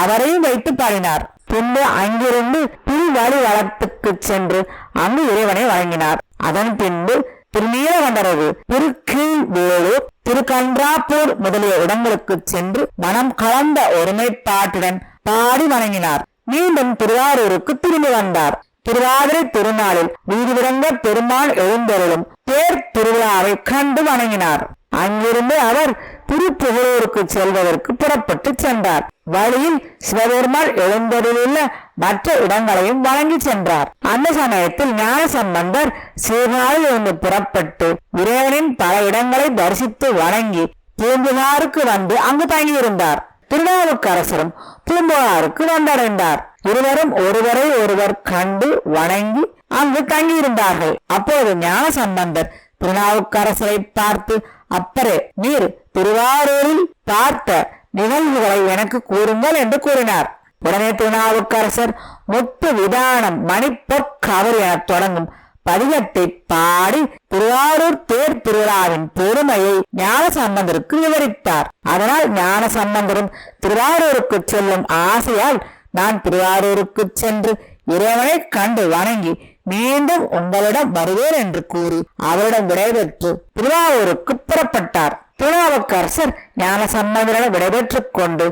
அவரையும் வைத்து பாடினார். பின்பு அங்கிருந்து திருவழி வளத்துக்கு சென்று அங்கு இறைவனை வழங்கினார். அதன் பின்பு திருநீலகண்டரவு, திருக்கீழ்வேளூர், திருக்கன்றாப்பூர் முதலிய இடங்களுக்கு சென்று மனம் கலந்த ஒருமைப்பாட்டுடன் பாடி வணங்கினார். மீண்டும் திருவாரூருக்கு திரும்பி வந்தார். திருவாதிரை திருநாளில் வீதிவிறங்க பெருமாள் எழுந்தருளும் தேர் திருவிழாவை கண்டு வணங்கினார். அங்கிருந்து அவர் திருப்புகழூருக்கு செல்வதற்கு புறப்பட்டு சென்றார். வழியில் சிவபெருமாள் எழுந்தருளுள்ள மற்ற இடங்களையும் வழங்கி சென்றார். அந்த சமயத்தில் ஞானசம்பந்தர் சீர்காழில் இருந்து புறப்பட்டு இறைவனின் பல இடங்களை தரிசித்து வணங்கி பூம்புகாருக்கு வந்து அங்கு தங்கியிருந்தார். திருநாவுக்கரசரும் பூம்புகாருக்கு வந்தடைந்தார். இருவரும் ஒருவரை ஒருவர் கண்டு வணங்கி அங்கு தங்கியிருந்தார்கள். அப்போது ஞானசம்பந்தர் திருநாவுக்கரசரை பார்த்து, அப்பரே, நீர் திருவாரூரில் பார்த்த நிகழ்வுகளை எனக்கு கூறுங்கள் என்று கூறினார். உடனே திருநாவுக்கரசர் முத்து விதானம் மணிப்பொற்கவர் என தொடங்கும் பதிகத்தை பாடி திருவாரூர் தேர் திருவிழாவின் பெருமையை ஞானசம்பந்தருக்கு விவரித்தார். அதனால் ஞானசம்பந்தரும் திருவாரூருக்கு செல்லும் ஆசையால், நான் திருவாரூருக்கு சென்று இறைவனை கண்டு வணங்கி மீண்டும் உங்களிடம் வருவேன் என்று கூறி அவரிடம் விடைபெற்று திருவாரூருக்கு புறப்பட்டார். திருநாவுக்கரசர் ஞானசம்பந்தரிடம் விடைபெற்றுக் கொண்டு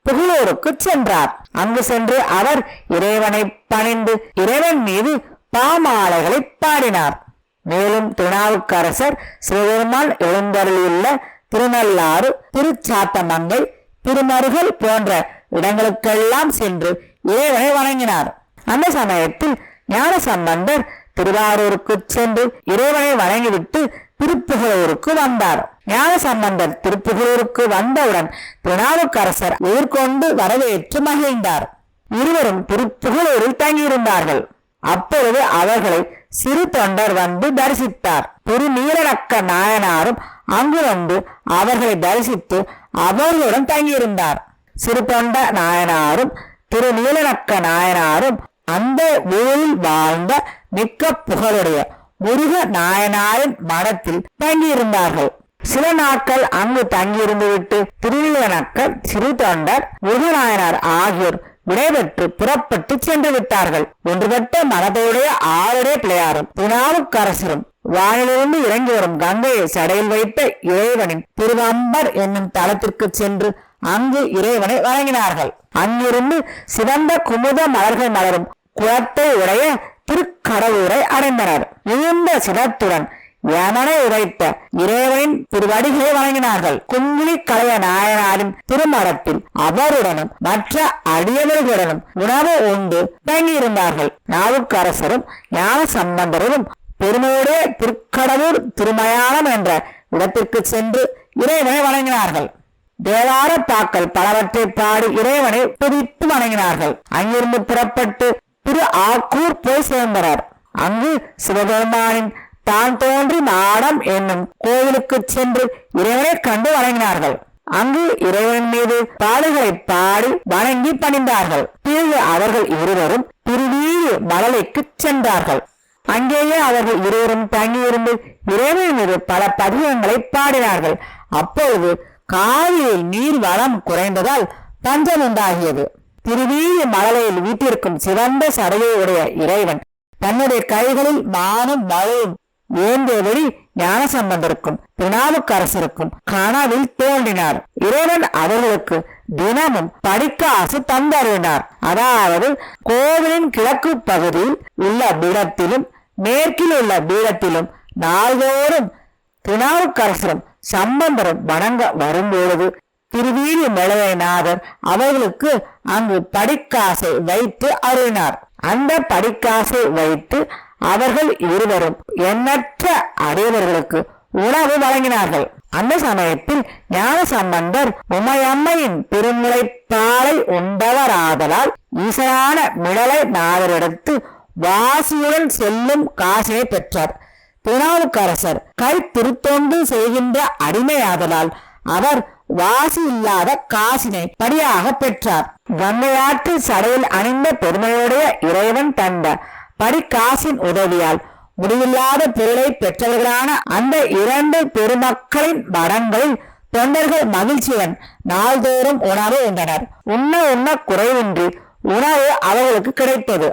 புகழூருக்கு சென்றார். அங்கு சென்று அவர் இறைவனை பணிந்து இறைவன் மீது பாமாலைகளை பாடினார். மேலும் திருநாவுக்கரசர் சிவபெருமான் எழுந்தருளியுள்ள திருநள்ளாறு, திருச்சாத்தமங்கை, திருமருகல் போன்ற இடங்களுக்கெல்லாம் சென்று இறைவனை வணங்கினார். அந்த சமயத்தில் ஞானசம்பந்தர் திருவாரூருக்கு சென்று இறைவனை வணங்கிவிட்டு திருப்புகழூருக்கு வந்தார். ஞானசம்பந்தர் திருப்புகழூருக்கு வந்தவுடன் திருநாவுக்கரசர் எதிர்கொண்டு வரவேற்று மகிழ்ந்தார். இருவரும் திருப்புகழூரில் தங்கியிருந்தார்கள். அப்பொழுது அவர்களை சிறு தொண்டர் வந்து தரிசித்தார். திருநீலநக்க நாயனாரும் அங்கு வந்து அவர்களை தரிசித்து அவர்களுடன் தங்கியிருந்தார். சிறு தொண்ட நாயனாரும் திருநீலநக்க நாயனாரும் அந்த ஊரில் வாழ்ந்த மிக்க புகழுடைய முருக நாயனாரின் மடத்தில் தங்கியிருந்தார்கள். சில நாட்கள் அங்கு தங்கியிருந்து விட்டு திருநீலநக்கர், சிறு தொண்டர், முருகநாயனார் ஆகியோர் விடைபெற்று புறப்பட்டு சென்று விட்டார்கள். ஒன்றுபட்ட மனதோடைய 6 பிள்ளையாரும் திருநாவுக்கரசரும் வானிலிருந்து இறங்கி வரும் கங்கையை சடையில் வைத்த இறைவனின் திருவம்பர் என்னும் தலத்திற்கு சென்று அங்கு இறைவனை வழங்கினார்கள். அங்கிருந்து சிவந்த குமுத மலர்கள் மலரும் குளத்தை உடைய திருக்கடவுரை அடைந்தனர். மிகுந்த சினத்துடன் யமனை உரைத்த இறைவனின் திருவடிகளை வழங்கினார்கள். குங்கிலி கலைய நாயனாரின் திருமடத்தில் அவருடனும் மற்ற அடியவர்களுடனும் உணவு உண்டு தங்கியிருந்தார்கள். நாவுக்கரசரும் ஞானசம்பந்தரும் பெருமையுடைய திருக்கடவுர் திருமயானம் என்ற இடத்திற்கு சென்று இறைவனை வணங்கினார்கள். தேவார பாக்கள் பலவற்றை பாடி இறைவனை துதித்து வணங்கினார்கள். அங்கிருந்து புறப்பட்டு திரு ஆக்கூர் போய் சேர்ந்தனர். அங்கு சிவபெருமானின் தான் தோன்றி மாடம் என்னும் கோவிலுக்கு சென்று இறைவனை கண்டு வணங்கினார்கள். அங்கு இறைவன் மீது பாடல்களை பாடி வணங்கி பணிந்தார்கள். பிறகு அவர்கள் இருவரும் திருவீதி மலலைக்கு சென்றார்கள். அங்கேயே அவர்கள் இருவரும் தங்கியிருந்து இறைவன் மீது பல பதிகங்களை பாடினார்கள். அப்பொழுது காவிரியில் நீர் வளம் குறைந்ததால் பஞ்சம் உண்டாகியது. திருவீதி மலலையில் வீட்டிற்கும் சிவந்த சடையை உடைய இறைவன் தன்னுடைய கைகளில் மானும் மழையும் ஏந்தியபடி ஞானசம்பந்தருக்கும் திருநாவுக்கரசருக்கும் கனவில் தோன்றினார். இறைவன் அவர்களுக்கு தினமும் படிக்காசு தந்தருளினார். அதாவது கோவிலின் கிழக்கு பகுதியில் உள்ள பீடத்திலும் மேற்கில் உள்ள பீடத்திலும் நாள்தோறும் திருநாவுக்கரசரும் சம்பந்தரும் வணங்க வரும்பொழுது திருவீதி மலையநாதர் அவர்களுக்கு அங்கு படிக்காசை வைத்து அருளினார். அந்த படிக்காசை வைத்து அவர்கள் இருவரும் எண்ணற்ற அடியவர்களுக்கு உணவு வழங்கினார்கள். அந்த சமயத்தில் ஞான சம்பந்தர் உமையம்மையின் திருமுலைப்பாலை உண்டவராதலால் ஈசனான மிடலை நாவரிடத்து வாசியுடன் செல்லும் காசினை பெற்றார். திருநாவுக்கரசர் கை திருத்தொண்டு செய்கின்ற அடிமையாதலால் அவர் வாசி இல்லாத காசினை படியாக பெற்றார். கங்கையாற்று சடையில் அணிந்த பெருமையுடைய இறைவன் தந்த படிக்காசின் உதவியால் முடிவில்லாத பொருளை பெற்றவர்களான அந்த இரண்டு பெருமக்களின் மடங்களில் தொண்டர்கள் மகிழ்ச்சியுடன் நாள்தோறும் உணவு உண்டனர். உண்ண குறைவின்றி உணவு அவர்களுக்கு கிடைத்தது.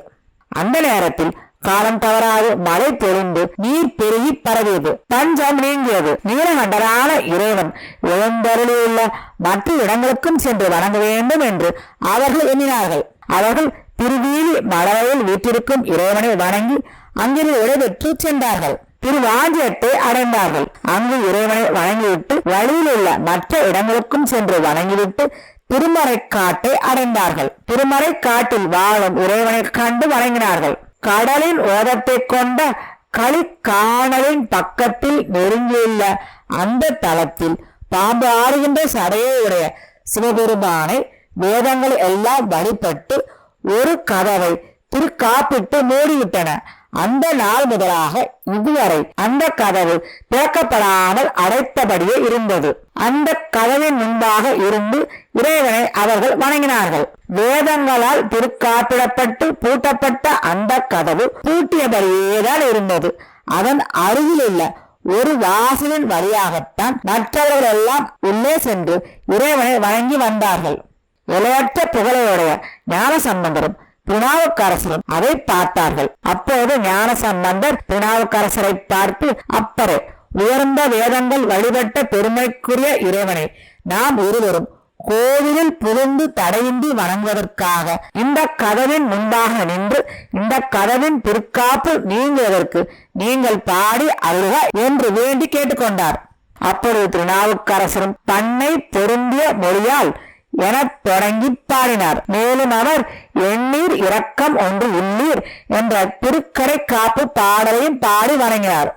அந்த நேரத்தில் காலம் தவறாது மழை பொழிந்து நீர் பெருகி பரவியது. பஞ்சம் நீங்கியது. நீலகண்டரான இறைவன் எழுந்தருளியுள்ள மற்ற இடங்களுக்கும் சென்று வணங்க வேண்டும் என்று அவர்கள் எண்ணினார்கள். அவர்கள் திருவீதி மலையில் வீட்டிற்கும் இறைவனை வணங்கி அங்கிருந்து விடைபெற்று சென்றார்கள். திருவாஞ்சியத்தை அடைந்தார்கள். அங்கு இறைவனை வணங்கிவிட்டு வழியில் உள்ள மற்ற இடங்களுக்கும் சென்று வணங்கிவிட்டு திருமறைக்காட்டை அடைந்தார்கள். திருமறைக்காட்டில் வாழும் இறைவனை கண்டு வணங்கினார்கள். கடலின் ஓதத்தை கொண்ட களிக்காணலின் பக்கத்தில் நெருங்கியுள்ள அந்த தளத்தில் பாம்பு ஆடுகின்ற சடையை உடைய சிவபெருமானை வேதங்கள் எல்லாம் வழிபட்டு ஒரு கதவை திருக்காப்பிட்டு மூடிவிட்டன. அந்த நாள் முதலாக இதுவரை அந்த கதவு திறக்கப்படாமல் அடைத்தபடியே இருந்தது. அந்த கதவின் முன்பாக இருந்து இறைவனை அவர்கள் வணங்கினார்கள். வேதங்களால் திருக்காப்பிடப்பட்டு பூட்டப்பட்ட அந்த கதவு பூட்டியபடியேதான் இருந்தது. அதன் அருகில் உள்ள ஒரு வாசலின் வழியாகத்தான் மற்றவர்கள் எல்லாம் உள்ளே சென்று இறைவனை வணங்கி வந்தார்கள். எல்லையற்ற புகழையுடைய ஞான சம்பந்தரும் திருநாவுக்கரசரும் அதை பார்த்தார்கள். அப்போது ஞான சம்பந்தர் திருநாவுக்கரசரை பார்த்து, அப்பரே, உயர்ந்த வேதங்கள் வழிபட்ட பெருமைக்குரிய இறைவனை நாம் இருவரும் கோவிலில் புகுந்து தடையின்றி வணங்குவதற்காக இந்த கதவின் முன்பாக நின்று இந்த கதவின் பிற்காப்பு நீங்குவதற்கு நீங்கள் பாடி அருள்க என்று வேண்டி கேட்டுக்கொண்டார். அப்பொழுது திருநாவுக்கரசரும் தன்னை பொருந்திய மொழியால் என தொடங்கி பாடினார். மேலும் அவர் எண்ணீர் இரக்கம் ஒன்று உள்ளீர் என்ற திருக்கடை காப்பு பாடலையும் பாடி வணங்கினார்.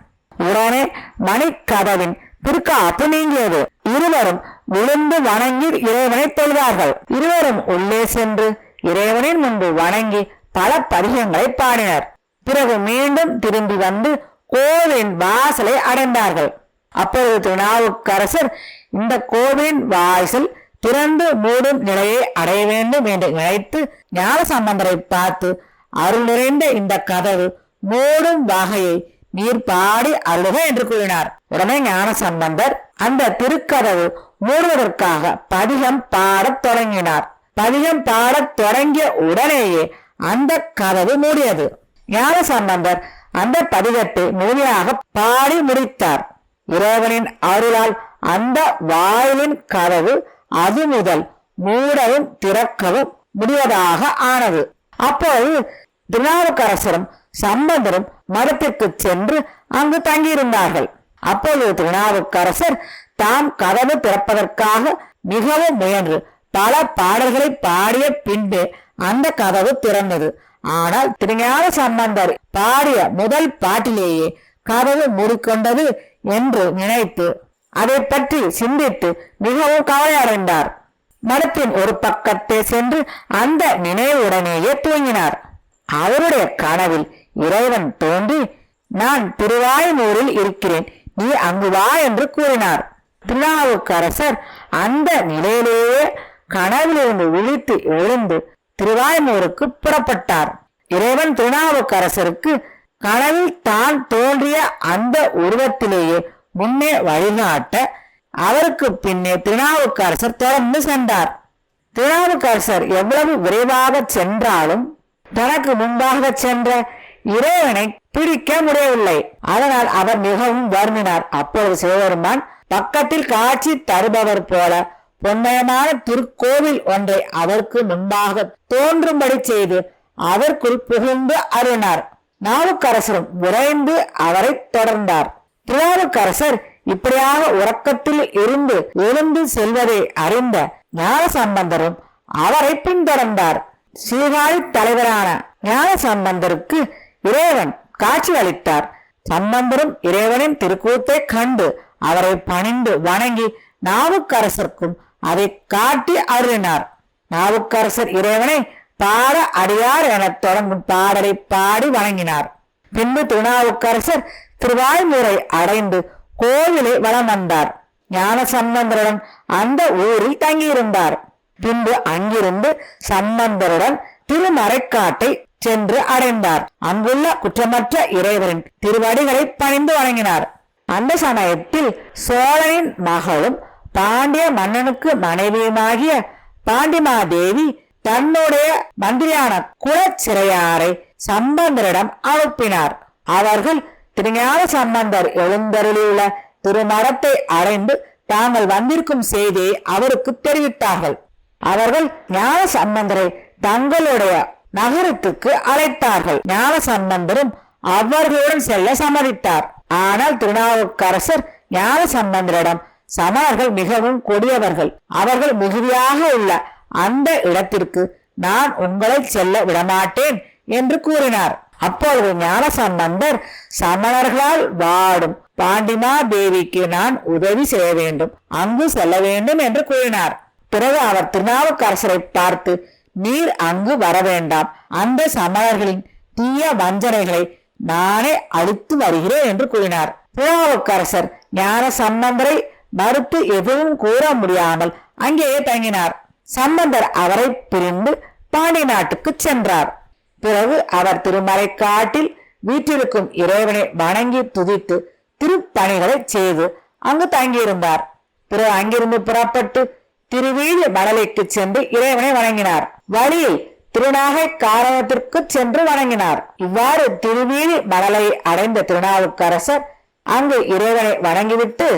உடனே மணிக்கதவின் திருக்காப்பு நீங்கியது. இருவரும் விழுந்து வணங்கி இறைவனை தொழுதார்கள். இருவரும் உள்ளே சென்று இறைவனின் முன்பு வணங்கி பல பதிகங்களை பாடினர். பிறகு மீண்டும் திரும்பி வந்து கோவிலின் வாசலை அடைந்தார்கள். அப்பொழுது திருநாவுக்கரசர் இந்த கோவிலின் வாசல் திறந்து மூடும் நிலையை அடைய வேண்டும் என்று நினைத்து ஞான சம்பந்தரை பார்த்து, அருள் நிறைந்த இந்த கதவு மூடும் வகையை நீர் பாடி அருள்க என்று கூறினார். உடனே ஞான சம்பந்தர் அந்த திருக்கதவு மூடுவதற்காக பதிகம் பாடத் தொடங்கினார். பதிகம் பாடத் தொடங்கிய உடனேயே அந்த கதவு மூடியது. ஞான சம்பந்தர் அந்த பதிகத்தை முழுமையாக பாடி முடித்தார். இறைவனின் அருளால் அந்த வாயிலின் கதவு அது முதல் மூடவும் திறக்கவும் முடிவதாக ஆனது. அப்போது திருநாவுக்கரசரும் சம்பந்தரும் மடத்திற்கு சென்று அங்கு தங்கியிருந்தார்கள். அப்பொழுது திருநாவுக்கரசர் தாம் கதவு திறப்பதற்காக மிகவும் முயன்று பல பாடல்களை பாடிய பின்பு அந்த கதவு திறந்தது. ஆனால் திருஞான சம்பந்தர் பாடிய முதல் பாட்டிலேயே கதவு மூடிக்கொண்டது என்று நினைத்து அதை பற்றி சிந்தித்து மிகவும் கவலையடைந்தார். மடத்தின் ஒரு பக்கத்தை சென்று அந்த நினைவுடனேயே தூங்கினார். அவருடைய கனவில் இறைவன் தோன்றி, நான் திருவாய்மூரில் இருக்கிறேன், நீ அங்கு வா என்று கூறினார். திருநாவுக்கரசர் அந்த நிலையிலேயே கனவிலிருந்து விழித்து எழுந்து திருவாய்மூருக்கு புறப்பட்டார். இறைவன் திருநாவுக்கரசருக்கு கனவில் தான் தோன்றிய அந்த உருவத்திலேயே முன்னே வழிகாட்ட அவருக்கு பின்னே திருநாவுக்கரசர் தொடர்ந்து சென்றார். திருநாவுக்கரசர் எவ்வளவு விரைவாக சென்றாலும் தனக்கு முன்பாக சென்ற இறைவனை பிடிக்க முடியவில்லை. அதனால் அவர் மிகவும் வருந்தினார். அப்பொழுது சிவபெருமான் பக்கத்தில் காட்சி தருபவர் போல பொன்மயமான திருக்கோவில் ஒன்றை அவருக்கு முன்பாக தோன்றும்படி செய்து அதற்குள் புகுந்து அருளினார். நாவுக்கரசரும் விரைந்து அவரை தொடர்ந்தார். திருநாவுக்கரசர் இப்படியாக உறக்கத்தில் இருந்து எழுந்து செல்வதை அறிந்த ஞான சம்பந்தரும் அவரை பின்தொடர்ந்தார். சீர்காழி தலைவரான ஞான சம்பந்தருக்கு இறைவன் காட்சி அளித்தார். சம்பந்தரும் இறைவனின் திருக்கூத்தை கண்டு அவரை பணிந்து வணங்கி நாவுக்கரசருக்கும் அதை காட்டி அருளினார். நாவுக்கரசர் இறைவனை பாட அடியார் என தொடங்கும் பாடலை பாடி வணங்கினார். பின்பு திருநாவுக்கரசர் திருவாய்மூரை அடைந்து கோவிலை வலம் வந்தார். ஞான சம்பந்தருடன் அந்த ஊரில் தங்கியிருந்தார். பின்பு அங்கிருந்து சம்பந்தருடன் திருமறைக்காட்டை சென்று அடைந்தார். அங்குள்ள குற்றமற்ற இறைவரின் திருவடிகளை பணிந்து வணங்கினார். அந்த சமயத்தில் சோழனின் மகளும் பாண்டிய மன்னனுக்கு மனைவியுமாகிய பாண்டிமாதேவி தன்னுடைய மந்திரியான குலச்சிறையாரை சம்பந்தரிடம் அனுப்பினார். அவர்கள் திருஞான சம்பந்தர் எழுந்தருளியுள்ள திருமடத்தை அடைந்து தாங்கள் வந்திருக்கும் செய்தியை அவருக்கு தெரிவித்தார்கள். அவர்கள் ஞான சம்பந்தரை தங்களுடைய நகரத்துக்கு அழைத்தார்கள். ஞான சம்பந்தரும் அவர்களுடன் செல்ல சம்மதித்தார். ஆனால் திருநாவுக்கரசர் ஞான சம்பந்தரிடம் சமணர்கள் மிகவும் கொடியவர்கள், அவர்கள் மிகுதியாக உள்ள அந்த இடத்திற்கு நான் உங்களை செல்ல விடமாட்டேன் என்று கூறினார். அப்பொழுது ஞான சம்பந்தர் சமணர்களால் வாடும் பாண்டிமா தேவிக்கு நான் உதவி செய்ய வேண்டும், அங்கு செல்ல வேண்டும் என்று கூறினார். பிறகு அவர் திருநாவுக்கரசரை பார்த்து, நீர் அங்கு வர வேண்டாம், அந்த சமணர்களின் தீய வஞ்சனைகளை நானே அழித்து வருகிறேன் என்று கூறினார். திருநாவுக்கரசர் ஞான சம்பந்தரை மறுத்து எதுவும் கூற முடியாமல் அங்கேயே தங்கினார். சம்பந்தர் அவரை பிரிந்து பாண்டி நாட்டுக்கு சென்றார். பிறகு அவர் திருமறைக்காட்டில் வீட்டிற்கும் இறைவனை வணங்கி துதித்து திருப்பணிகளை செய்து அங்கு தங்கியிருந்தார். பிறகு அங்கிருந்து புறப்பட்டு திருவீதி மணலைக்கு சென்று இறைவனை வணங்கினார். வழியில் திருநாகை காரணத்திற்கு சென்று வணங்கினார். இவ்வாறு திருவீதி மணலை அடைந்த திருநாவுக்கரசர் அங்கு இறைவனை வணங்கிவிட்டு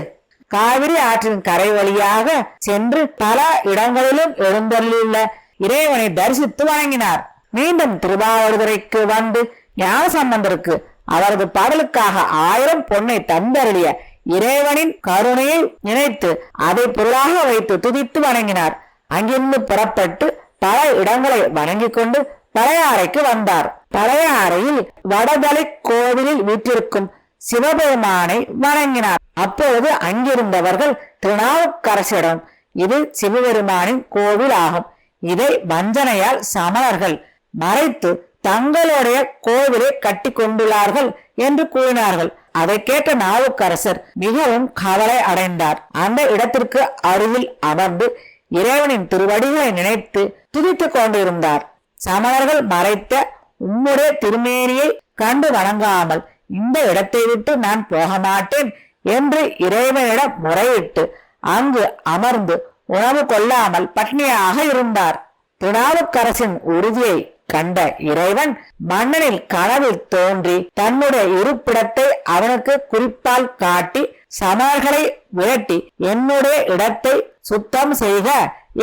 காவிரி ஆற்றின் கரை வழியாக சென்று பல இடங்களிலும் எழுந்தருளியுள்ள இறைவனை தரிசித்து வணங்கினார். மீண்டும் திருவாவடுதுறைக்கு வந்து ஞான சம்பந்தருக்கு அவரது பாடலுக்காக 1000 பொன்னை தந்தருளிய இறைவனின் கருணையை நினைத்து அதை பொருளாக வைத்து துதித்து வணங்கினார். அங்கிருந்து புறப்பட்டு பல இடங்களை வணங்கி கொண்டு பழையாறைக்கு வந்தார். பழையாறையில் வடதலை கோவிலில் வீட்டிற்கும் சிவபெருமானை வணங்கினார். அப்பொழுது அங்கிருந்தவர்கள் திருநாவுக்கரசரிடம், இது சிவபெருமானின் கோவில் ஆகும், இதை வஞ்சனையால் சமணர்கள் மறைத்து தங்களுடைய கோவிலை கட்டி கொண்டுள்ளார்கள் என்று கூறினார்கள். அதை கேட்ட நாவுக்கரசர் மிகவும் கவலை அடைந்தார். அந்த இடத்திற்கு அருகில் அமர்ந்து இறைவனின் திருவடிகளை நினைத்து துதித்துக் கொண்டிருந்தார். சமணர்கள் மறைத்த உம்முடைய திருமேனியை கண்டு வணங்காமல் இந்த இடத்தை விட்டு நான் போக மாட்டேன் என்று இறைவனிடம் முறையிட்டு அங்கு அமர்ந்து உணவு கொள்ளாமல் பட்னியாக இருந்தார். திருநாவுக்கரசின் உறுதியை கண்ட இறைவன் மன்னனில் கனவில் தோன்றி தன்னுடைய இருப்பிடத்தை அவனுக்கு குறிப்பால் காட்டி சமணர்களை விரட்டி என்னுடைய இடத்தை சுத்தம் செய்க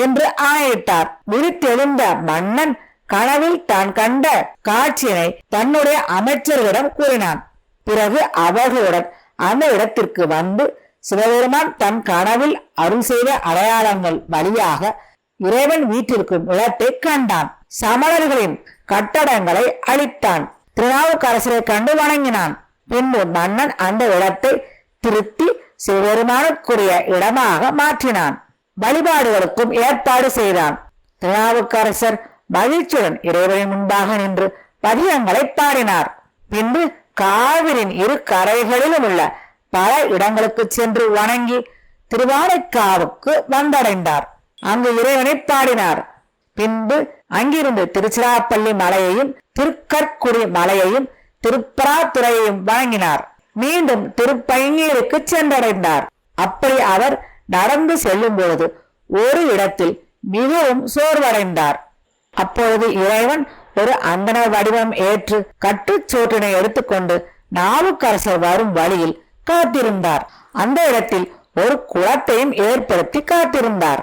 என்று ஆணையிட்டார். விழித்தெழுந்த மன்னன் கனவில் தான் கண்ட காட்சியினை தன்னுடைய அமைச்சர்களிடம் கூறினான். பிறகு அவர்களுடன் அந்த இடத்திற்கு வந்து சிவபெருமான் தன் கனவில் அருள் செய்த அடையாளங்கள் வழியாக இறைவன் வீட்டிற்கும் இடத்தை கண்டான். சமணர்களின் கட்டடங்களை அழித்தான். திருநாவுக்கரசரை கண்டு வணங்கினான். பின்பு மன்னன் அந்த இடத்தை திருத்தி சிவபெருமானுக்குரிய இடமாக மாற்றினான். வழிபாடுகளுக்கும் ஏற்பாடு செய்தான். திருநாவுக்கரசர் மகிழ்ச்சியுடன் இறைவனின் முன்பாக நின்று பதிகங்களை பாடினார். பின்பு காவிரின் இரு கரைகளிலும் உள்ள பல இடங்களுக்கு சென்று வணங்கி திருவானைக்காவுக்கு வந்தடைந்தார். அங்கு இறைவனை பாடினார். பின்பு அங்கிருந்து திருச்சிராப்பள்ளி மலையையும் திருக்கற்குடி மலையையும் திருப்பராத்துறையையும் வணங்கினார். மீண்டும் திருப்பைங்கீருக்கு சென்றடைந்தார். அப்படி அவர் நடந்து செல்லும் பொழுது ஒரு இடத்தில் மிகவும் சோர்வடைந்தார். அப்பொழுது இறைவன் ஒரு அந்தன வடிவம் ஏற்று கட்டுச்சோற்றினை எடுத்துக்கொண்டு நாவுக்கரசர் வரும் வழியில் காத்திருந்தார். அந்த இடத்தில் ஒரு குளத்தையும் ஏற்படுத்தி காத்திருந்தார்.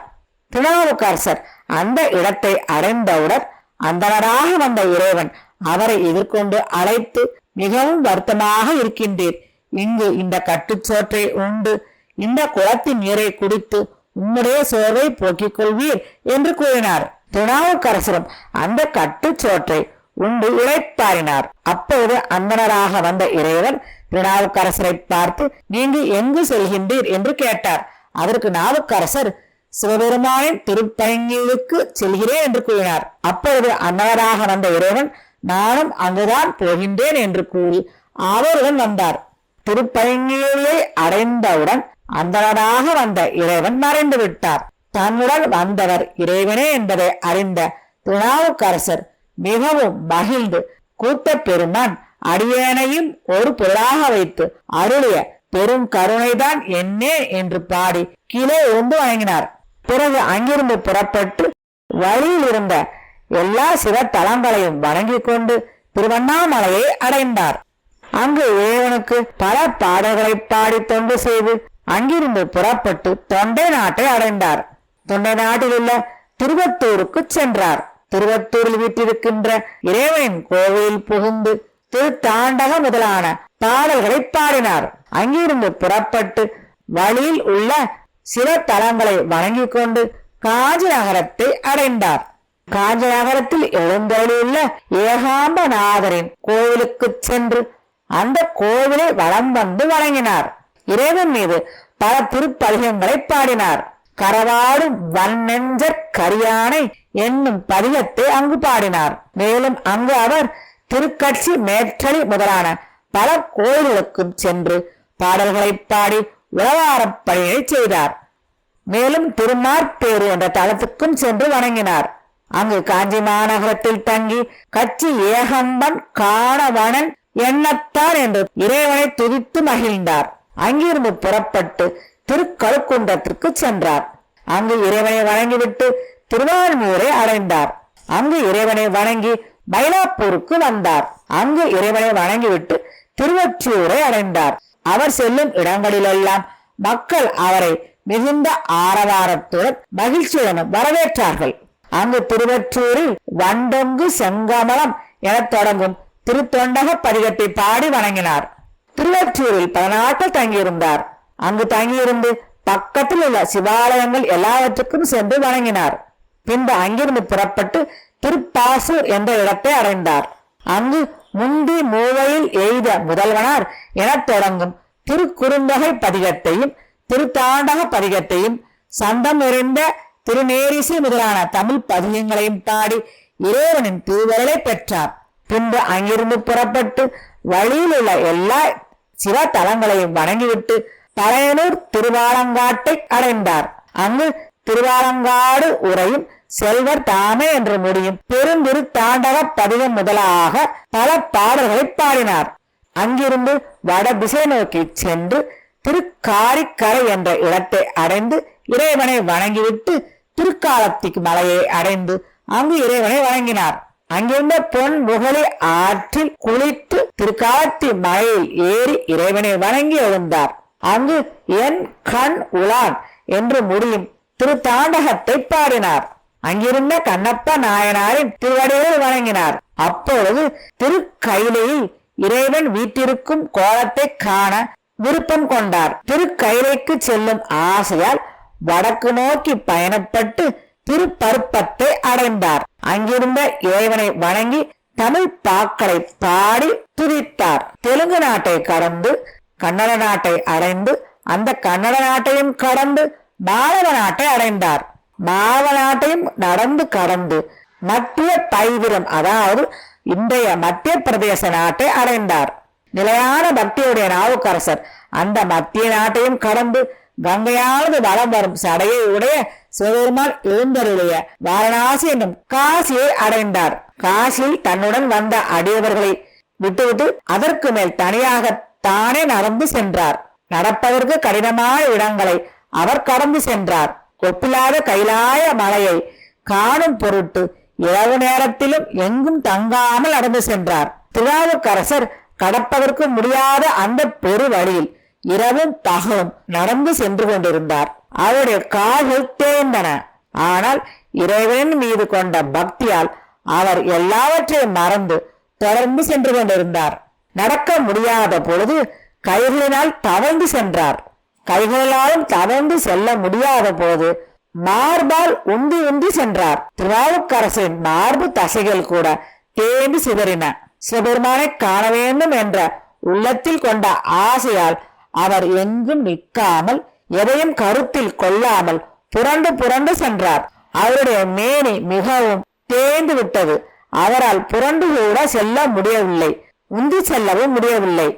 திருநாவுக்கரசர் அந்த இடத்தை அடைந்தவுடன் அந்தனராக வந்த இறைவன் அவரை எதிர்கொண்டு அழைத்து, மிகவும் வருத்தமாக இருக்கின்றீர், இங்கு இந்த கட்டுச்சோற்றை உண்டு இந்த குளத்தின் நீரை குடித்து உம்முடைய சோர்வை போக்கிக் கொள்வீர் என்று கூறினார். திருநாவுக்கரசரும் அந்த கட்டுச்சோற்றை உண்டு இளைப்பாறினார். அப்போது அந்தனராக வந்த இறைவன் திருநாவுக்கரசரை பார்த்து, நீங்க எங்கு செல்கின்றீர் என்று கேட்டார். அதற்கு நாவுக்கரசர், சிவபெருமானின் திருப்பயங்கிலுக்கு செல்கிறேன் என்று கூறினார். அப்பொழுது அந்தனராக வந்த இறைவன், நானும் அங்குதான் போகின்றேன் என்று கூறி அவருடன் வந்தார். திருப்பயங்கியை அடைந்தவுடன் அந்தனராக வந்த இறைவன் மறைந்து விட்டார். தன்னுடன் வந்தவர் இறைவனே என்பதை அறிந்த திருநாவுக்கரசர் மிகவும் மகிழ்ந்து, கூத்த பெருமான் அடியேனையும் ஒரு பொருளாக வைத்து அருளிய பெரும் கருணைதான் என்னே என்று பாடி கீழே இருந்து வணங்கினார். பிறகு அங்கிருந்து புறப்பட்டு வழியில் இருந்த எல்லா சிவத்தலங்களையும் வணங்கி கொண்டு திருவண்ணாமலையை அடைந்தார். அங்கு இறைவனுக்கு பல பாடல்களை பாடி தொண்டு செய்து அங்கிருந்து புறப்பட்டு தொண்டை நாட்டை அடைந்தார். தொண்டை நாட்டில் உள்ள திருவத்தூருக்கு சென்றார். திருவத்தூரில் வீட்டிருக்கின்ற இறைவனின் கோவிலில் புகுந்து திருத்தாண்டக முதலான பாடல்களை பாடினார். அங்கிருந்து புறப்பட்டு வழியில் உள்ள சில தலங்களை வணங்கி கொண்டு காஞ்சி நகரத்தை அடைந்தார். காஞ்சி நகரத்தில் எழுந்தருளியுள்ள ஏகாம்பநாதரின் கோவிலுக்கு சென்று அந்த கோவிலை வலம் வந்து வணங்கினார். இறைவன் மீது பல திருப்பதிகங்களை பாடினார். கரவாடும் வன்னெஞ்ச கரியானை என்னும் பதிகத்தை அங்கு பாடினார். மேலும் அங்கு அவர் திருக்கட்சி மேற்றலி முதலான பல கோயில்களுக்கும் சென்று பாடல்களை பாடி உழவாரப் பணியை செய்தார். மேலும் திருமார்பேறு என்ற தலத்துக்கும் சென்று வணங்கினார். அங்கு காஞ்சி மாநகரத்தில் தங்கி கட்சி ஏகம்பன் காணவனன் எண்ணத்தான் என்று இறைவனை துதித்து மகிழ்ந்தார். அங்கிருந்து புறப்பட்டு திருக்கழுக்குன்றத்திற்கு சென்றார். அங்கு இறைவனை வணங்கிவிட்டு திருவான்மூரை அடைந்தார். அங்கு இறைவனை வணங்கி மயிலாப்பூருக்கு வந்தார். அங்கு இறைவனை வணங்கிவிட்டு திருவொற்றியூரை அடைந்தார். அவர் செல்லும் இடங்களிலெல்லாம் மக்கள் அவரை மிகுந்த ஆரவாரத்துடன் மகிழ்ச்சியுடன் வரவேற்றார்கள். அங்கு திருவொற்றியூரில் வண்டொங்கு செங்கமலம் என தொடங்கும் திருத்தொண்டக பதிகத்தை பாடி வணங்கினார். திருவொற்றியூரில் 10 நாட்கள் தங்கியிருந்தார். அங்கு தங்கியிருந்து பக்கத்தில் உள்ள சிவாலயங்கள் எல்லாவற்றுக்கும் சென்று வணங்கினார். பின்பு அங்கிருந்து புறப்பட்டு திருப்பாசூர் என்ற இடத்தை அடைந்தார். அங்கு முந்தி மூவையில் எய்த முதல்வனார் என தொடங்கும் திருக்குறுந்தொகை பதிகத்தையும் திருத்தாண்டக பதிகத்தையும் சந்தம் நிறைந்த திருநேரிசை முதலான தமிழ் பதிகங்களையும் பாடி இறைவனின் திருவருளை பெற்றார். பின்பு அங்கிருந்து புறப்பட்டு வழியில் உள்ள எல்லா சிவ தலங்களையும் வணங்கிவிட்டு பழையனூர் திருவாலங்காட்டை அடைந்தார். அங்கு திருவாலங்காடு உரையும் செல்வர் தாமே என்று முடியும் பெருந்திரு தாண்டக பதிகம் முதலாக பல பாடல்களை பாடினார். அங்கிருந்து வட திசை நோக்கி சென்று திருக்காரிக்கரை என்ற இடத்தை அடைந்து இறைவனை வணங்கிவிட்டு திருக்காலத்திக்கு மலையை அடைந்து அங்கு இறைவனை வணங்கினார். அங்கிருந்த பொன் முகலி ஆற்றில் குளித்து திருக்காலத்தி மலையில் ஏறி இறைவனை வணங்கி எழுந்தார். அங்கு என் கண் உலான் என்று முடியும் திருத்தாண்டகத்தை பாடினார். அங்கிருந்த கண்ணப்ப நாயனாரின் திருவடிகளை வணங்கினார். அப்பொழுது திருக்கையிலையில் இறைவன் வீட்டிற்கும் கோலத்தை காண விருப்பம் கொண்டார். திருக்கையிலைக்கு செல்லும் ஆசையால் வடக்கு நோக்கி பயணப்பட்டு திருப்பருப்பத்தை அடைந்தார். அங்கிருந்த இறைவனை வணங்கி தமிழ் பாக்களை பாடி துதித்தார். தெலுங்கு நாட்டை கடந்து கன்னட நாட்டை அடைந்து அந்த கன்னட நாட்டையும் கடந்து மாலவ நாட்டை அடைந்தார். மாலவ நாட்டையும் நடந்து கடந்து மத்திய பைவிரம் அதாவது இன்றைய மத்திய பிரதேச நாட்டை அடைந்தார். நிலையான பக்தியுடைய நாவுக்கரசர் அந்த மத்திய நாட்டையும் கடந்து கங்கையானது வலம் வரும் சடையை உடைய சிவபெருமான் எழுந்தருடைய வாரணாசி என்னும் காசியை அடைந்தார். காசியில் தன்னுடன் வந்த அடியவர்களை விட்டுவிட்டு அதற்கு மேல் தனியாக தானே நடந்து சென்றார். நடப்பதற்கு கடினமான இடங்களை அவர் கடந்து சென்றார். ஒப்பில்லாத கைலாய மலையை காணும் பொருட்டு இரவு நேரத்திலும் எங்கும் தங்காமல் நடந்து சென்றார். திருநாவுக்கரசர் கடப்பதற்கு முடியாத அந்த பெரு வழியில் இரவும் பகலும் நடந்து சென்று கொண்டிருந்தார். அவருடைய கால்கள் தேய்ந்தன. ஆனால் இறைவன் மீது கொண்ட பக்தியால் அவர் எல்லாவற்றையும் மறந்து தொடர்ந்து சென்று கொண்டிருந்தார். நடக்க முடியாத பொழுது கைகளினால் தவழ்ந்து சென்றார். கைகளாலும் தவழ்ந்து செல்ல முடியாத போது மார்பால் உந்தி உந்தி சென்றார். திருநாவுக்கரசரின் மார்பு தசைகள் கூட தேம்பி சிதறின. சிவபெருமானை காண வேண்டும் என்ற உள்ளத்தில் கொண்ட ஆசையால் அவர் எங்கும் நிற்காமல் எதையும் கருத்தில் கொள்ளாமல் புரண்டு புரண்டு சென்றார். அவருடைய மேனி மிகவும் தேய்ந்து விட்டது. அவரால் புரண்டு கூட செல்ல முடியவில்லை, உந்தி செல்லவும் முடியவில்லை.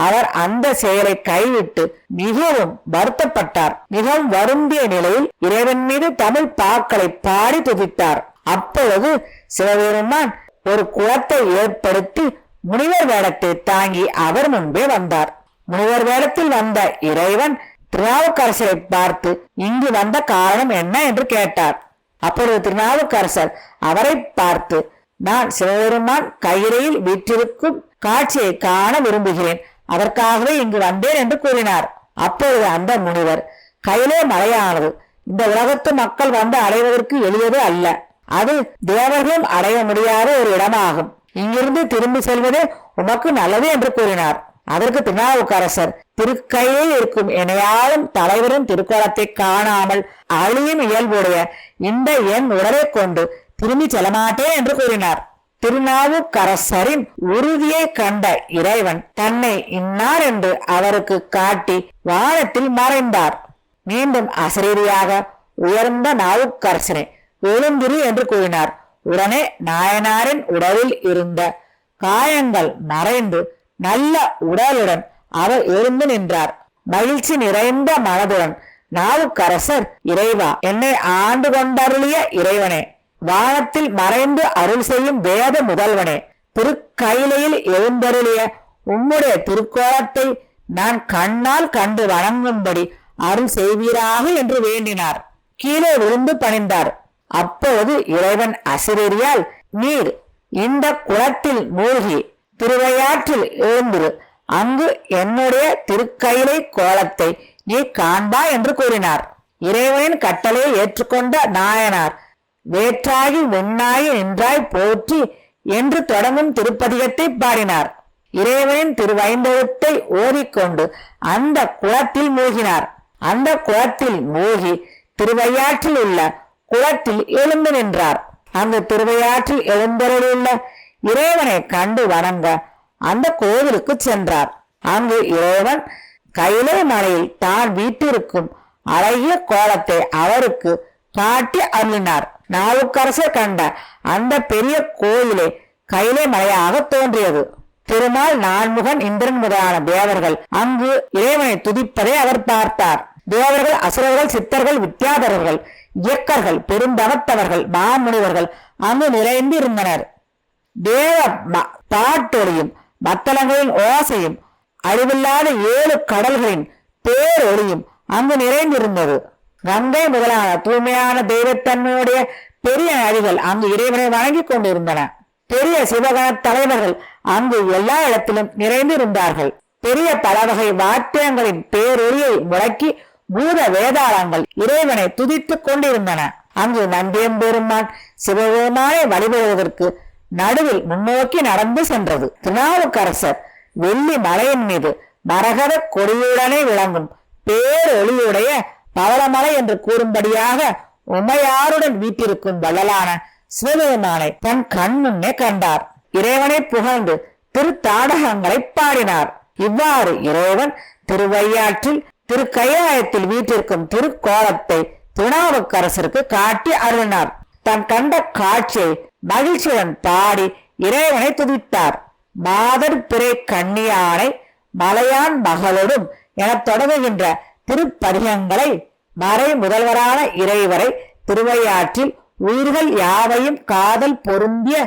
அவர் அந்த செயலை கைவிட்டு மிகவும் வருத்தப்பட்டார். மிகவும் வருந்திய நிலையில் இறைவன் மீது தமிழ் பாக்களை பாடி துதித்தார். அப்பொழுது சிவபெருமான் ஒரு குளத்தை ஏற்படுத்தி முனிவர் வேடத்தை தாங்கி அவர் முன்பே வந்தார். முனிவர் வேடத்தில் வந்த இறைவன் திருநாவுக்கரசரை பார்த்து இங்கு வந்த காரணம் என்ன என்று கேட்டார். அப்பொழுது திருநாவுக்கரசர் அவரை பார்த்து, நான் சிவபெருமான் கையிலையில் வீற்றிருக்கும் காட்சியை காண விரும்புகிறேன், அதற்காகவே இங்கு வந்தேன் என்று கூறினார். அப்பொழுது அந்த முனிவர், கையிலே மலையானது இந்த உலகத்து மக்கள் வந்து அடைவதற்கு எளியது அல்ல, அது தேவர்களும் அடைய முடியாத ஒரு இடமாகும், இங்கிருந்து திரும்பி செல்வதே உமக்கு நல்லது என்று கூறினார். அதற்கு திருநாவுக்கரசர், திருக்கையில் இருக்கும் இணையாலும் தலைவரின் திருக்கோலத்தை காணாமல் அழியும் இயல்புடைய இந்த என் உடலை கொண்டு திரும்பி செல்லமாட்டேன் என்று கூறினார். திருநாவுக்கரசரின் உறுதியை கண்ட இறைவன் தன்னை இன்னார் என்று அவருக்கு காட்டி வானத்தில் மறைந்தார். மீண்டும் அசரீரியாக உயர்ந்த நாவுக்கரசனை எழுந்திரு என்று கூறினார். உடனே நாயனாரின் உடலில் இருந்த காயங்கள் மறைந்து நல்ல உடலுடன் அவர் எழுந்து நின்றார். மகிழ்ச்சி நிறைந்த மனதுடன் நாவுக்கரசர், இறைவா, என்னை ஆண்டு கொண்டருளிய இறைவனே, வானத்தில் மறைந்து அருள் செய்யும் வேத முதல்வனே, திருக்கையிலையில் எழுந்தருளிய உம்முடைய திருக்கோலத்தை நான் கண்ணால் கண்டு வணங்கும்படி அருள் செய்வீராக என்று வேண்டினார். கீழே விழுந்து பணிந்தார். அப்போது இறைவன் அசிரியால், நீர் இந்த குளத்தில் மூழ்கி திருவையாற்றில் எழுந்திரு, அங்கு என்னுடைய திருக்கையிலை கோலத்தை நீ காண்பா என்று கூறினார். இறைவனின் கட்டளையை ஏற்றுக்கொண்ட நாயனார் வேற்றாகி வெண்ணாகி நின்றாய் போற்றி என்று தொடங்கும் திருப்பதிகத்தை பாடினார். இறைவனின் திருவைந்தெழுத்தை ஓதிக்கொண்டு அந்த குளத்தில் மூழ்கினார். அந்த குளத்தில் மூழ்கி திருவையாற்றில் உள்ள குளத்தில் எழுந்து நின்றார். அந்த திருவையாற்றில் எழுந்தருளுள்ள இறைவனை கண்டு வணங்க அந்த கோவிலுக்கு சென்றார். அங்கு இறைவன் கையிலை மலையில் தான் வீட்டிற்கும் அழகிய கோலத்தை அவருக்கு காட்டி அருளினார். நாவுக்கரசர் கண்ட அந்த பெரிய கோயிலே கையிலை மலையாக தோன்றியது. திருமால், நான்முகன், இந்திரன் முதலான தேவர்கள் அங்கு இறைவனை துதிப்பதை அவர் பார்த்தார். தேவர்கள், அசுரர்கள், சித்தர்கள், வித்யாதரர்கள், இயக்கர்கள், பெருந்தவத்தவர்கள், மாமுனிவர்கள் அங்கு நிறைந்து இருந்தனர். தேவ பாட்டொலியும் மத்தளங்களின் ஓசையும் அழிவில்லாத 7 கடல்களின் பேரொளியும் அங்கு நிறைந்திருந்தது. கங்கை முதலான தூய்மையான தெய்வத்தன்மையுடைய பெரிய நதிகள் அங்கு இறைவனை வணங்கி கொண்டிருந்தன. பெரிய சிவகண தலைவர்கள் அங்கு எல்லா இடத்திலும் நிறைந்திருந்தார்கள். பெரிய பலவகை வாத்தியங்களின் பேரொளியை முழக்கி பூத வேதாளங்கள் இறைவனை துதித்துக் கொண்டிருந்தன. அங்கு நந்தியம்பெருமான் சிவபெருமானை வழிபடுவதற்கு நடுவில் முன்னோக்கி நடந்து சென்றது. திருநாவுக்கரசர் வெள்ளி மலையின் மீது மரகத கொடியுடனே விளங்கும் பேரொளியுடைய பவளமலை என்று கூறும்படியாக உமையாருடன் வீட்டிற்கும் வள்ளலான சிவபெருமானை தன் கண் முன்னே கண்டார். இறைவனை புகழ்ந்து திருத்தாடகங்களை பாடினார். இவ்வாறு இறைவன் திருவையாற்றில் திருக்கைலாயத்தில் வீட்டிற்கும் திருக்கோலத்தை திருநாவுக்கரசருக்கு காட்டி அருளினார். தன் கண்ட காட்சியை மகிழ்ச்சியுடன் பாடி இறைவனை துதித்தார். மாதர் பிறை கண்ணியானை மலையான் மகளோடும் என தொடங்குகின்ற திருப்பதிகங்களை மறை முதல்வரான இறைவரை திருவையாற்றில் உயிர்கள் யாவையும் காதல் பொருந்திய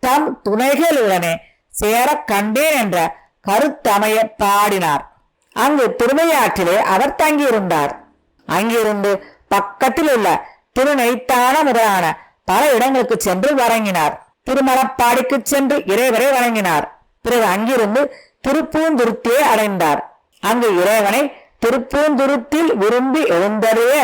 தம் துணைகளுடனே சேர கண்டேன் என்ற கருத்தமைய பாடினார். அங்கு திருவையாற்றிலே அவர் தங்கியிருந்தார். அங்கிருந்து பக்கத்தில் உள்ள திருநெய்த்தான முதலான பல இடங்களுக்கு சென்று வணங்கினார். திருமலப்பாடிக்கு சென்று இறைவரை வணங்கினார். பிறகு அங்கிருந்து திருப்பூந்துருத்தியை அடைந்தார். அங்கு இறைவனை திருப்பூந்துருத்தில் விரும்பி எழுந்தருளிய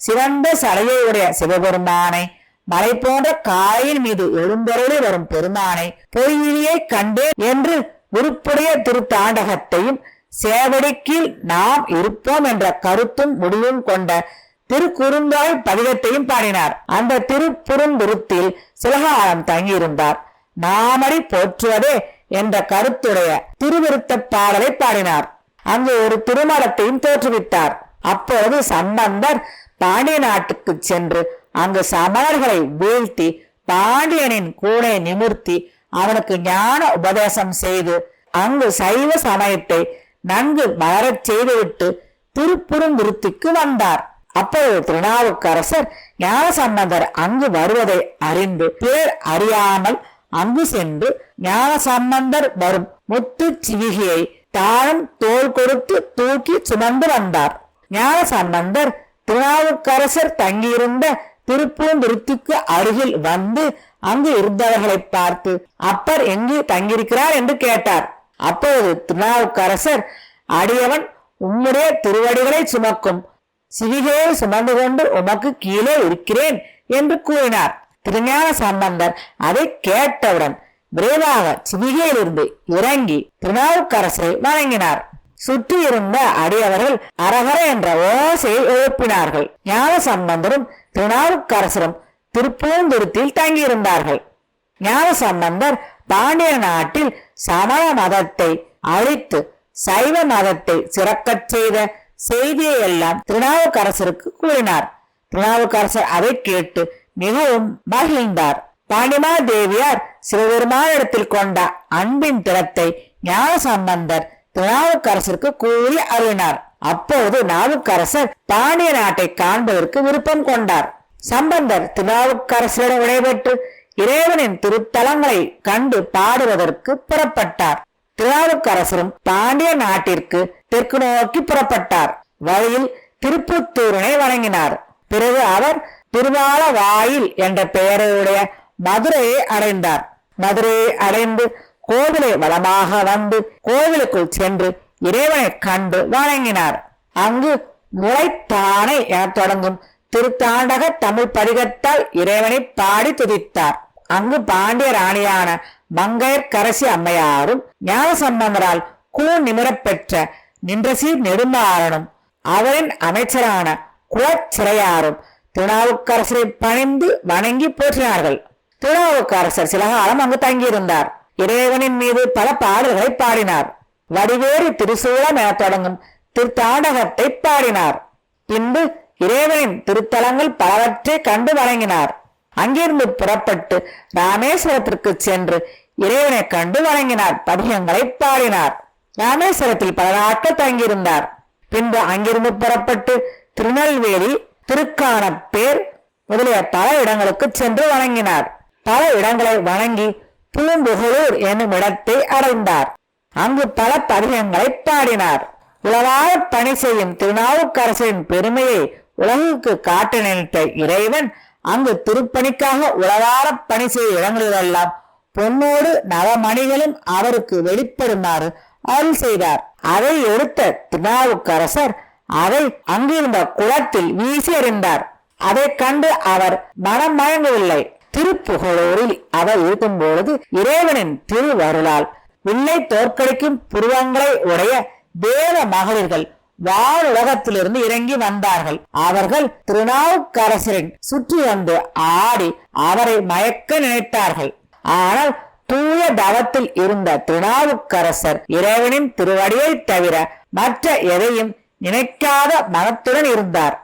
சிறந்த சடையுடைய சிவபெருமானை, மலை போன்ற காயின் மீது எழுந்தருளி வரும் பெருமானை, பொய்யிலியை கண்டேன் என்று விருப்புடைய திருத்தாண்டகத்தையும் சேவடிக்கீழ் நாம் இருப்போம் என்ற கருத்தும் முடிவும் கொண்ட திருக்குறுந்தாய் பதிகத்தையும் பாடினார். அந்த திருப்புறந்துருத்தில் சில காலம் தங்கியிருந்தார். நாமடி போற்றுவதே என்ற கருத்துடைய திருவிருத்த பாடலை பாடினார். அங்கு ஒரு திருமணத்தையும் தோற்றுவித்தார். அப்பொழுது சம்பந்தர் பாண்டிய நாட்டுக்கு சென்று அங்கு சமணர்களை வீழ்த்தி பாண்டியனின் கூடை நிமிர்த்தி அவனுக்கு ஞான உபதேசம் செய்து அங்கு சைவ சமயத்தை நன்கு மலரச் செய்துவிட்டு திருப்புறங்குருத்திக்கு வந்தார். அப்பொழுது திருநாவுக்கரசர் ஞானசம்பந்தர் அங்கு வருவதை அறிந்து பேர் அறியாமல் அங்கு சென்று ஞானசம்பந்தர் வரும் முத்து சிவிகையை தானும் தோள் கொடுத்து தூக்கி சுமந்து வந்தார். ஞானசம்பந்தர் திருநாவுக்கரசர் தங்கியிருந்த திருப்பூந்துருத்திக்கு அருகில் வந்து அங்கு இருந்தவர்களை பார்த்து அப்பர் எங்கு தங்கியிருக்கிறார் என்று கேட்டார். அப்பொழுது திருநாவுக்கரசர், அடியவன் உம்முடைய திருவடிகளை சுமக்கும் சிவிகையை சுமந்து கொண்டு உமக்கு கீழே இருக்கிறேன் என்று கூறினார். திருஞான சம்பந்தர் அதை கேட்டவுடன் விரைவாக சிவிகையிலிருந்து இறங்கி திருநாவுக்கரசரை வணங்கினார். சுற்றி இருந்த அடியவர்கள் அரகர என்ற ஓசையை எழுப்பினார்கள். ஞான சம்பந்தரும் திருநாவுக்கரசரும் திருப்பூந்துருத்தியில் தங்கியிருந்தார்கள். ஞான சம்பந்தர் பாண்டிய நாட்டில் சமண மதத்தை அழித்து சைவ மதத்தை சிறக்கச் செய்த செய்தியை எல்லாம் திருநாவுக்கரசருக்கு கூறினார். திருநாவுக்கரசர் அதை கேட்டு மிகவும் மகிழ்ந்தார். பாண்டிமா தேவியார் சிவபெருமானிடத்தில் கொண்ட அன்பின் திறத்தை ஞான சம்பந்தர் திருநாவுக்கரசருக்கு கூறி அருளினார். அப்போது நாவுக்கரசர் பாண்டிய நாட்டை காண்பதற்கு விருப்பம் கொண்டார். சம்பந்தர் திருநாவுக்கரசரிடம் விடைபெற்று இறைவனின் திருத்தலங்களை கண்டு பாடுவதற்கு புறப்பட்டார். திருநாவுக்கரசரும் பாண்டிய நாட்டிற்கு தெற்கு நோக்கி புறப்பட்டார். வழியில் திருப்புத்தூரினை வணங்கினார். பிறகு அவர் திருவால வாயில் என்ற பெயருடைய மதுரையை அடைந்தார். மதுரையை அடைந்து கோவிலை வளமாக வந்து கோவிலுக்குள் சென்று இறைவனை கண்டு வணங்கினார். அங்கு முளைத்தானை என தொடங்கும் திருத்தாண்டக தமிழ் பதிகத்தால் இறைவனை பாடி துதித்தார். அங்கு பாண்டிய ராணியான மங்கையர்க்கரசி அம்மையாரும் ஞானசம்பந்தரால் நிமிரப் பெற்ற நின்றசீர் நெடுமாறனும் அவரின் அமைச்சரான குலச்சிறையாரும் திருநாவுக்கரசரை பணிந்து வணங்கி போற்றினார்கள். திருநாவுக்கரசர் சில காலம் அங்கு தங்கியிருந்தார். இறைவனின் மீது பல பாடல்களை பாடினார். வடிவேறு திருசூலம் என தொடங்கும் திருத்தாண்டகத்தை பாடினார். பின்பு இறைவனின் திருத்தலங்கள் பலவற்றை கண்டு வணங்கினார். அங்கிருந்து புறப்பட்டு ராமேஸ்வரத்திற்கு சென்று இறைவனை கண்டு வணங்கினார். பதிகங்களை பாடினார். ராமேஸ்வரத்தில் பல நாட்கள் தங்கியிருந்தார். பின்பு அங்கிருந்து புறப்பட்டு திருநெல்வேலி, திருக்கானப்பேர் முதலிய பல இடங்களுக்கு சென்று வணங்கினார். பல இடங்களை வணங்கி பூம்புகழூர் என்னும் இடத்தை அடைந்தார். அங்கு பல பதிகங்களை பாடினார். உலகாக பணி செய்யும் திருநாவுக்கரசரின் பெருமையை உலகுக்கு காட்ட நினைத்த இறைவன் அங்கு திருப்பணிக்காக உலகார பணி செய்ய இடங்களிலெல்லாம் பொன்னோடு நவமணிகளும் அவருக்கு வெளிப்படுமாறு அருள் செய்தார். அதை எடுத்த திருநாவுக்கரசர் அதை அங்கிருந்த குளத்தில் வீசி எறிந்தார். அதை கண்டு அவர் மனம் மயங்கவில்லை. திருப்புகழூரில் அவர் இருக்கும் பொழுது இறைவனின் திருவருளால் வில்லை தோற்கடிக்கும் புருவங்களை உடைய தேவ மகளிர்கள் வானுலகத்திலிருந்து இறங்கி வந்தார்கள். அவர்கள் திருநாவுக்கரசரின் சுற்றி வந்து ஆடி அவரை மயக்க நினைத்தார்கள். ஆனால் தூய தவத்தில் இருந்த திருநாவுக்கரசர் இறைவனின் திருவடியை தவிர மற்ற எதையும் நினைக்காத மனத்துடன் இருந்தார்.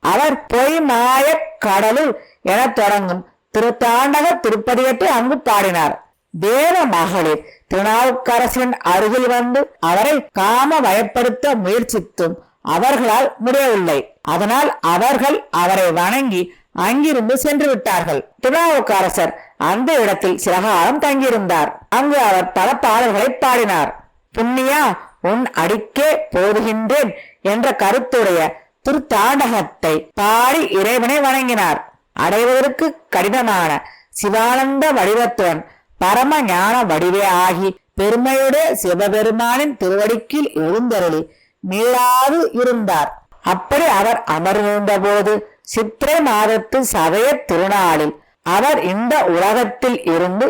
அவர் பொய் மாய கடலுள் என தொடங்கும் திருத்தாண்டக திருப்பதிகத்தை அங்கு பாடினார். தேவ மகளிர் திருநாவுக்கரசரின் அருகில் வந்து அவரை காம வயப்படுத்த முயற்சித்தும் அவர்களால் முடியவில்லை. அதனால் அவர்கள் அவரை வணங்கி அங்கிருந்து சென்று விட்டார்கள். திருநாவுக்கரசர் அந்த இடத்தில் சில காலம் தங்கியிருந்தார். அங்கு அவர் பல பாடல்களை பாடினார். புண்ணியா உன் அடிக்கே போதுகின்றேன் என்ற கருத்துடைய திருத்தாண்டகத்தை பாடி இறைவனை வணங்கினார். அடைவதற்கு கடினமான சிவானந்த வடிவத்துடன் பரம ஞான வடிவே ஆகி பெருமையுடைய சிவபெருமானின் திருவடிக்கில் எழுந்தருளி மீளாது இருந்தார். அப்படி அவர் அமர்ந்த போது சித்திரை மாதத்து சதய திருநாளில் அவர் இந்த உலகத்தில் இருந்து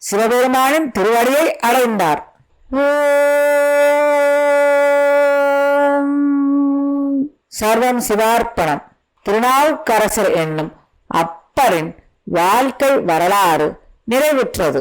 சிவபெருமானின் திருவடியை அடைந்தார். சர்வம் சிவார்ப்பணம். திருநாவுக்கரசர் என்னும் அப்பரின் வாழ்க்கை வரலாறு நிறைவுற்றது.